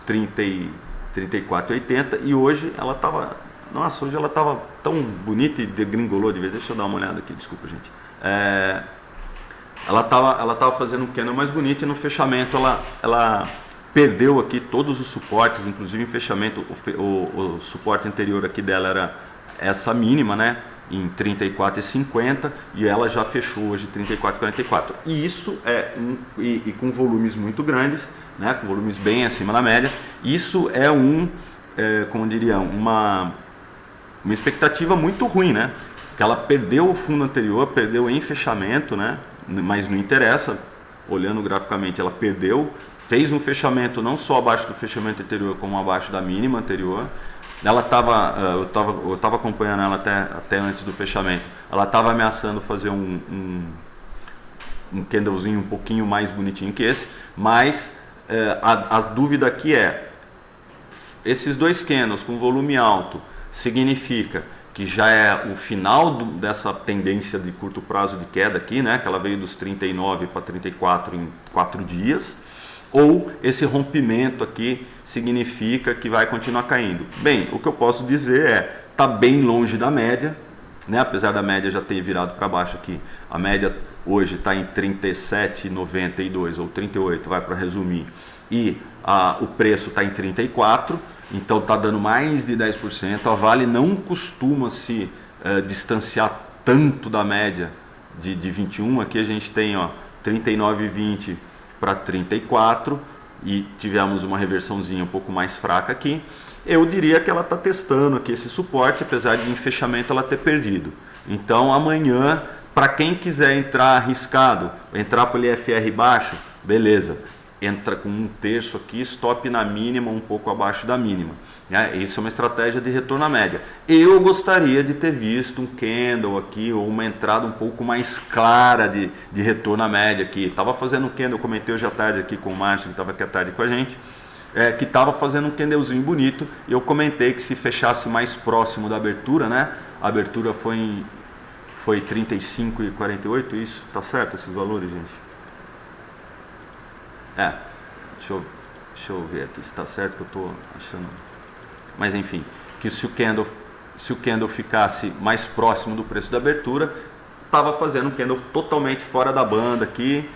34,80 e hoje ela estava, nossa, hoje ela estava tão bonita e degringolou de vez. Deixa eu dar uma olhada aqui, desculpa gente. Ela tava fazendo um candle mais bonito e no fechamento ela perdeu aqui todos os suportes, inclusive em fechamento o suporte anterior aqui dela era essa mínima, né? Em 34,50 e ela já fechou hoje 34,44. E isso e com volumes muito grandes, né, com volumes bem acima da média. Isso é como diria, uma expectativa muito ruim, né? Que ela perdeu o fundo anterior, perdeu em fechamento, né? Mas não interessa, olhando graficamente, ela perdeu, fez um fechamento não só abaixo do fechamento anterior, como abaixo da mínima anterior. Ela eu tava acompanhando ela até antes do fechamento. Ela estava ameaçando fazer um candlezinho um pouquinho mais bonitinho que esse, mas a dúvida aqui esses dois candles com volume alto significa que já é o final dessa tendência de curto prazo de queda aqui, né? Que ela veio dos 39 para 34 em 4 dias. Ou esse rompimento aqui significa que vai continuar caindo. Bem, o que eu posso dizer está bem longe da média, né? Apesar da média já ter virado para baixo aqui. A média hoje está em 37,92 ou 38, vai para resumir. E o preço está em 34, então está dando mais de 10%. A Vale não costuma se distanciar tanto da média de 21. Aqui a gente tem 39,20 para 34 e tivemos uma reversãozinha um pouco mais fraca aqui. Eu diria que ela está testando aqui esse suporte, apesar de em fechamento ela ter perdido. Então amanhã, para quem quiser entrar arriscado, entrar para o LFR baixo, beleza, entra com 1/3 aqui, stop na mínima, um pouco abaixo da mínima. Isso é uma estratégia de retorno à média. Eu gostaria de ter visto um candle aqui, ou uma entrada um pouco mais clara de retorno à média aqui. Estava fazendo um candle, eu comentei hoje à tarde aqui com o Márcio, que estava aqui à tarde com a gente, que estava fazendo um candlezinho bonito, e eu comentei que se fechasse mais próximo da abertura, né? A abertura foi foi 35,48, isso? Tá certo esses valores, gente? Deixa eu ver aqui se está certo, que eu estou achando. Mas enfim, que se o candle ficasse mais próximo do preço da abertura, estava fazendo um candle totalmente fora da banda aqui,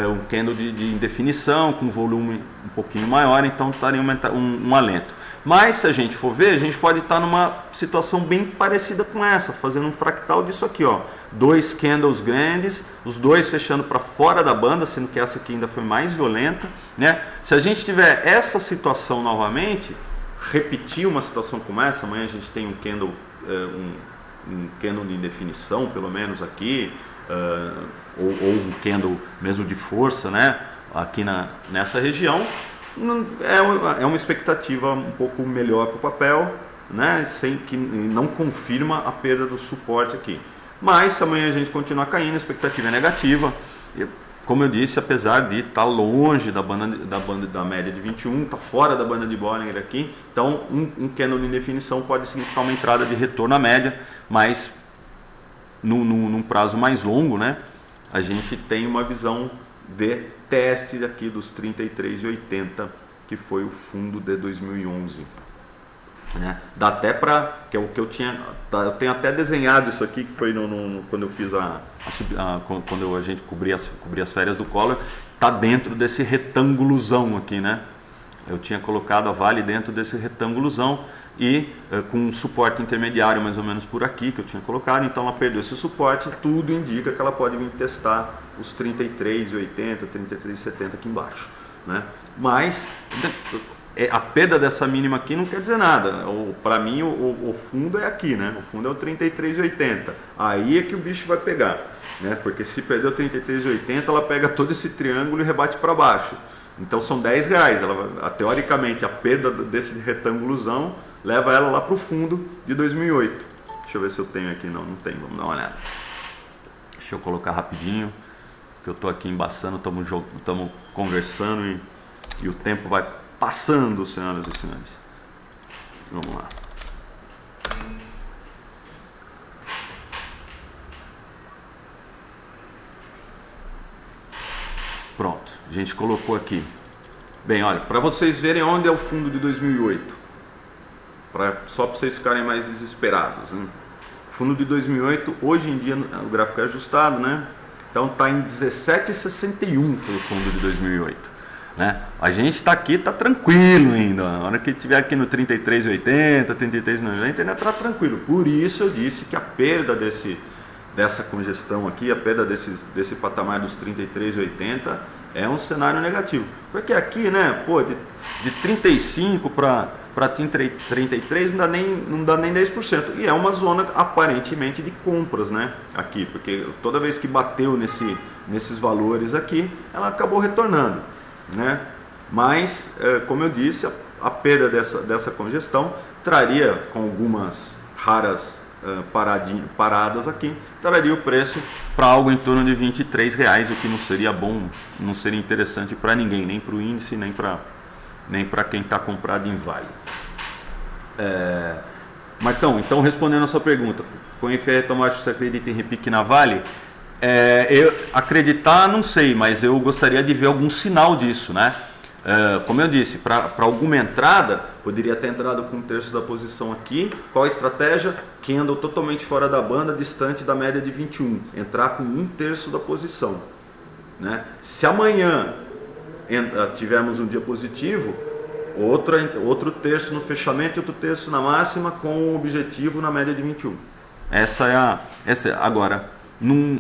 um candle de indefinição, com volume um pouquinho maior, então estaria um alento. Mas se a gente for ver, a gente pode estar numa situação bem parecida com essa, fazendo um fractal disso aqui, ó. Dois candles grandes, os dois fechando para fora da banda, sendo que essa aqui ainda foi mais violenta, né? Se a gente tiver essa situação novamente, repetir uma situação como essa, amanhã a gente tem um candle, um candle de indefinição, pelo menos aqui, ou um candle mesmo de força, né? Aqui nessa região, é uma expectativa um pouco melhor para o papel, né? Sem que não confirma a perda do suporte aqui. Mas se amanhã a gente continuar caindo, a expectativa é negativa. E, como eu disse, apesar de estar longe da média de 21, está fora da banda de Bollinger aqui, então um candle de indefinição pode significar uma entrada de retorno à média, mas num prazo mais longo, né? A gente tem uma visão de teste aqui dos 33,80, que foi o fundo de 2011. Né? Dá até para, que é o que eu tenho até desenhado isso aqui, que foi quando eu fiz quando a gente cobria as férias do Collor, está dentro desse retângulozão aqui, né? Eu tinha colocado a Vale dentro desse retângulozão e com um suporte intermediário mais ou menos por aqui que eu tinha colocado, então ela perdeu esse suporte, tudo indica que ela pode vir testar os 33,80, 33,70 aqui embaixo, né? Mas a perda dessa mínima aqui não quer dizer nada. Para mim o fundo é aqui, né? O fundo é o 33,80. Aí é que o bicho vai pegar, né? Porque se perder o 33,80, ela pega todo esse triângulo e rebate para baixo. Então são R$10. Teoricamente a perda desse retângulozão leva ela lá para o fundo de 2008. Deixa eu ver se eu tenho aqui. Não tem. Vamos dar uma olhada. Deixa eu colocar rapidinho, que eu estou aqui embaçando, estamos conversando e o tempo vai passando, senhoras e senhores. Vamos lá. Pronto, a gente colocou aqui. Bem, olha, para vocês verem onde é o fundo de 2008, só para vocês ficarem mais desesperados, né? Fundo de 2008, hoje em dia o gráfico é ajustado, né? Então está em 17,61 foi o fundo de 2008. Né? A gente está aqui, está tranquilo ainda. Na hora que estiver aqui no 33,80, 33,90, ainda está tranquilo. Por isso eu disse que a perda dessa congestão aqui, a perda desse patamar dos 33,80 é um cenário negativo. Porque aqui, né, pô, de 35 para 33 não dá nem 10%. E é uma zona aparentemente de compras, né? Aqui, porque toda vez que bateu nesses valores aqui, ela acabou retornando, né? Mas, como eu disse, a perda dessa congestão traria, com algumas raras paradas aqui, traria o preço para algo em torno de R$23, o que não seria bom, não seria interessante para ninguém, nem para o índice, nem para quem está comprado em Vale. Marcão, então respondendo a sua pergunta, com efeito automático você acredita em repique na Vale? Eu acreditar não sei, mas eu gostaria de ver algum sinal disso, né? Como eu disse, para alguma entrada, poderia ter entrado com 1/3 da posição aqui. Qual a estratégia? Candle totalmente fora da banda, distante da média de 21. Entrar com 1/3 da posição, né? Se amanhã tivermos um dia positivo, outro terço no fechamento e outro terço na máxima, com o objetivo na média de 21. Agora,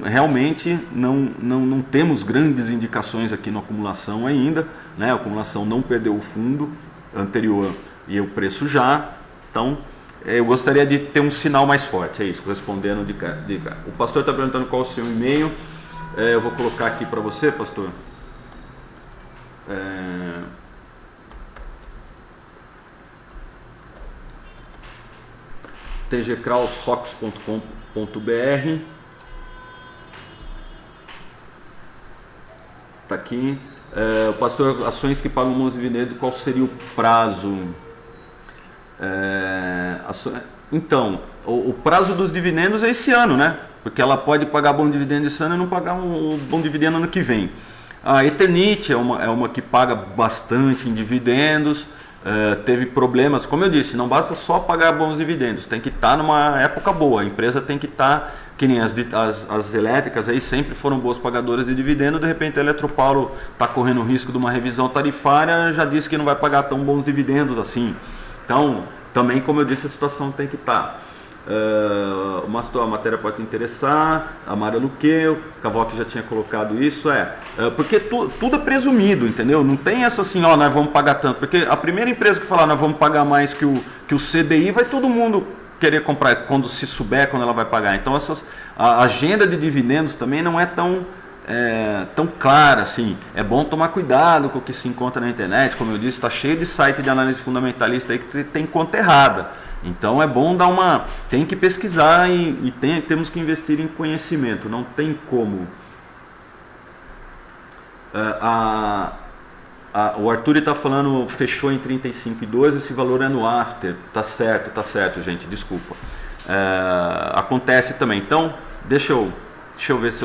realmente não temos grandes indicações aqui na acumulação ainda, né? A acumulação não perdeu o fundo anterior e o preço já. Então eu gostaria de ter um sinal mais forte, é isso, respondendo de cara. O pastor está perguntando qual é o seu e-mail. Eu vou colocar aqui para você, pastor. tgkrausrocks.com.br. Está aqui. O pastor, ações que pagam bons dividendos, qual seria o prazo? Então, o prazo dos dividendos é esse ano, né? porque ela pode pagar bom dividendo esse ano e não pagar um bom dividendo ano que vem. A Eternit é uma que paga bastante em dividendos, teve problemas, como eu disse, não basta só pagar bons dividendos, tem que estar numa época boa, a empresa tem que estar, que nem as elétricas aí sempre foram boas pagadoras de dividendo, de repente a Eletropaulo está correndo o risco de uma revisão tarifária, já disse que não vai pagar tão bons dividendos assim. Então, também, como eu disse, a situação tem que estar. A matéria pode te interessar, Amarelo que o Cavoque já tinha colocado isso, porque tudo é presumido, entendeu? Não tem essa assim, nós vamos pagar tanto, porque a primeira empresa que falar nós vamos pagar mais que o CDI, vai todo mundo querer comprar quando se souber quando ela vai pagar. Então a agenda de dividendos também não é tão clara assim. É bom tomar cuidado com o que se encontra na internet, como eu disse, está cheio de site de análise fundamentalista aí que tem conta errada. Então é bom tem que pesquisar e temos que investir em conhecimento, não tem como. O Arthur está falando, fechou em 35,12, esse valor é no after, tá certo gente, desculpa. Acontece também, então deixa eu ver se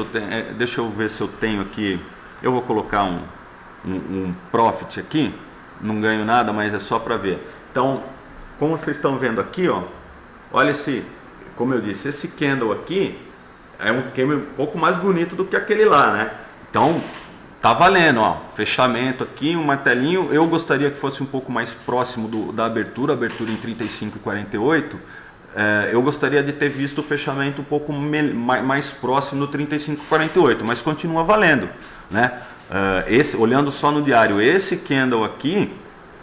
eu tenho aqui, eu vou colocar um profit aqui, não ganho nada, mas é só para ver. Então, como vocês estão vendo aqui, olha como eu disse, esse candle aqui é um candle um pouco mais bonito do que aquele lá, né? Então, tá valendo, fechamento aqui, um martelinho. Eu gostaria que fosse um pouco mais próximo da abertura em 35,48. Eu gostaria de ter visto o fechamento um pouco mais próximo do 35,48, mas continua valendo, né? Olhando só no diário, esse candle aqui,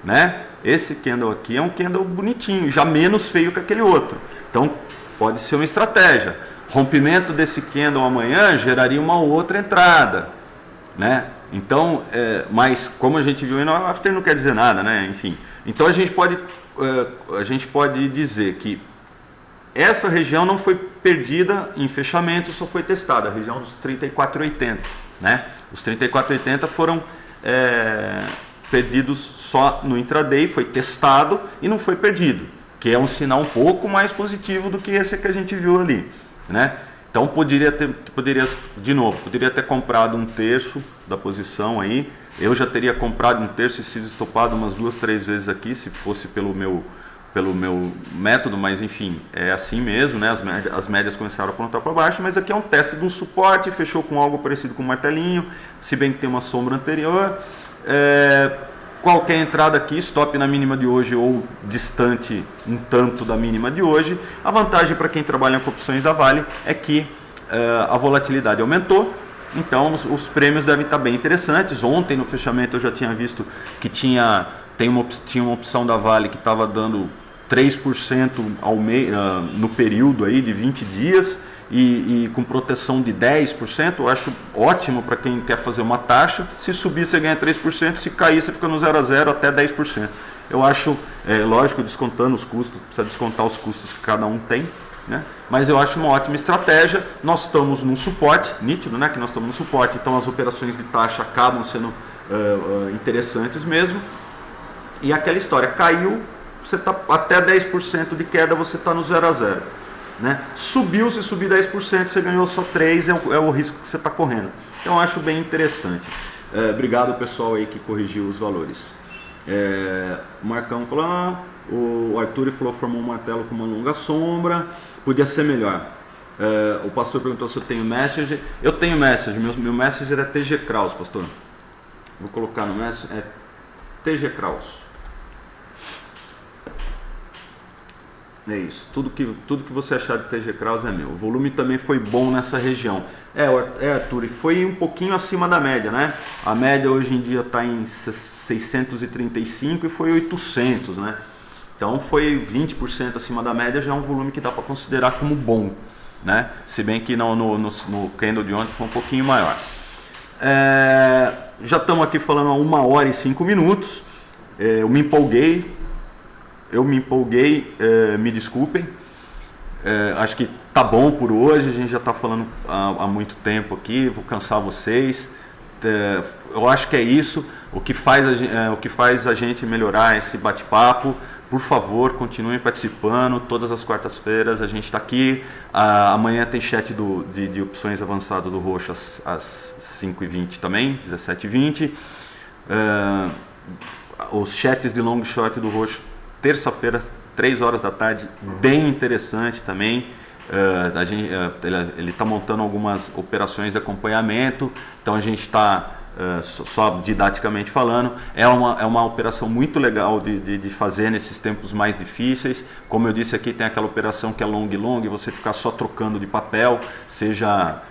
né? Esse candle aqui é um candle bonitinho, já menos feio que aquele outro. Então, pode ser uma estratégia. Rompimento desse candle amanhã geraria uma outra entrada, né? Então, mas como a gente viu, after não quer dizer nada, né? Enfim. Então, a gente pode dizer que essa região não foi perdida em fechamento, só foi testada, a região dos 34,80, né? Os 34,80 foram perdidos só no intraday, foi testado e não foi perdido, que é um sinal um pouco mais positivo do que esse que a gente viu ali, né? Então poderia ter comprado um terço da posição aí, eu já teria comprado um terço e sido estopado umas 2, 3 vezes aqui, se fosse pelo meu método, mas enfim, é assim mesmo, né? As médias começaram a apontar para baixo, mas aqui é um teste de um suporte, fechou com algo parecido com um martelinho, se bem que tem uma sombra anterior. Qualquer entrada aqui, stop na mínima de hoje ou distante um tanto da mínima de hoje. A vantagem para quem trabalha com opções da Vale é que a volatilidade aumentou, então os prêmios devem estar bem interessantes. Ontem no fechamento eu já tinha visto que tinha uma opção da Vale que estava dando 3% no período aí de 20 dias e com proteção de 10%, eu acho ótimo para quem quer fazer uma taxa. Se subir você ganha 3%, se cair você fica no 0 a 0 até 10%. Eu acho, lógico, descontando os custos, precisa descontar os custos que cada um tem, né? Mas eu acho uma ótima estratégia. Nós estamos num suporte, nítido, né? Que nós estamos no suporte, então as operações de taxa acabam sendo interessantes mesmo. E aquela história, caiu, você tá até 10% de queda, você está no 0 a 0. Né? Subiu, se subir 10%, você ganhou só 3%, é o risco que você está correndo. Então eu acho bem interessante. Obrigado pessoal aí que corrigiu os valores. O Marcão falou, o Arthur falou, formou um martelo com uma longa sombra, podia ser melhor. O pastor perguntou se eu tenho Messenger. Eu tenho Messenger, meu Messenger é TG Kraus, pastor. Vou colocar no Messenger, TG Kraus. É isso, tudo que você achar de TG Kraus é meu. O volume também foi bom nessa região. Arthur, e foi um pouquinho acima da média, né? A média hoje em dia está em 635 e foi 800, né? Então foi 20% acima da média, já é um volume que dá para considerar como bom, né? Se bem que no candle de ontem foi um pouquinho maior. Já estamos aqui falando há 1 hora e 5 minutos. Eu me empolguei, me desculpem. Acho que tá bom por hoje, a gente já está falando há muito tempo aqui, vou cansar vocês. Eu acho que é isso o que faz a gente melhorar esse bate-papo. por favor, continuem participando. Todas as quartas-feiras a gente está aqui. Amanhã tem chat de opções avançadas do Roxo às 5h20 também, 17h20. Os chats de long short do Roxo, terça-feira, 3 horas da tarde, bem interessante também. Ele está montando algumas operações de acompanhamento, então a gente está, só didaticamente falando, é uma operação muito legal de fazer nesses tempos mais difíceis. Como eu disse aqui, tem aquela operação que é long, você ficar só trocando de papel, seja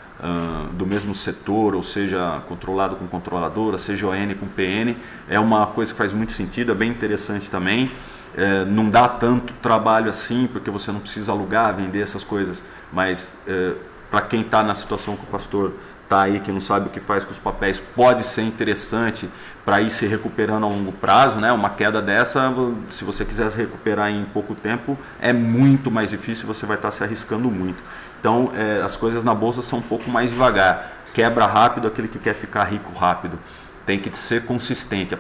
do mesmo setor, ou seja controlado com controladora, seja ON com PN, é uma coisa que faz muito sentido, é bem interessante também. Não dá tanto trabalho assim, porque você não precisa alugar, vender essas coisas, mas para quem está na situação que o pastor está aí, que não sabe o que faz com os papéis, pode ser interessante para ir se recuperando a longo prazo, né? Uma queda dessa, se você quiser se recuperar em pouco tempo, é muito mais difícil, você vai estar se arriscando muito. Então, as coisas na bolsa são um pouco mais devagar. Quebra rápido aquele que quer ficar rico rápido. Tem que ser consistente.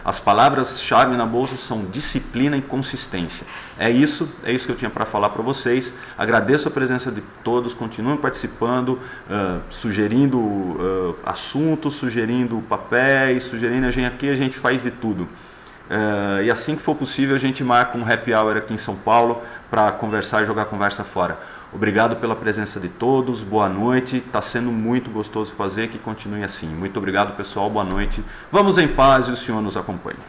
As palavras-chave na bolsa são disciplina e consistência. É isso que eu tinha para falar para vocês. Agradeço a presença de todos, continuem participando, sugerindo assuntos, sugerindo papéis, sugerindo a gente faz de tudo. E assim que for possível a gente marca um happy hour aqui em São Paulo para conversar e jogar a conversa fora. Obrigado pela presença de todos, boa noite, está sendo muito gostoso fazer, que continue assim. Muito obrigado pessoal, boa noite, vamos em paz e o Senhor nos acompanhe.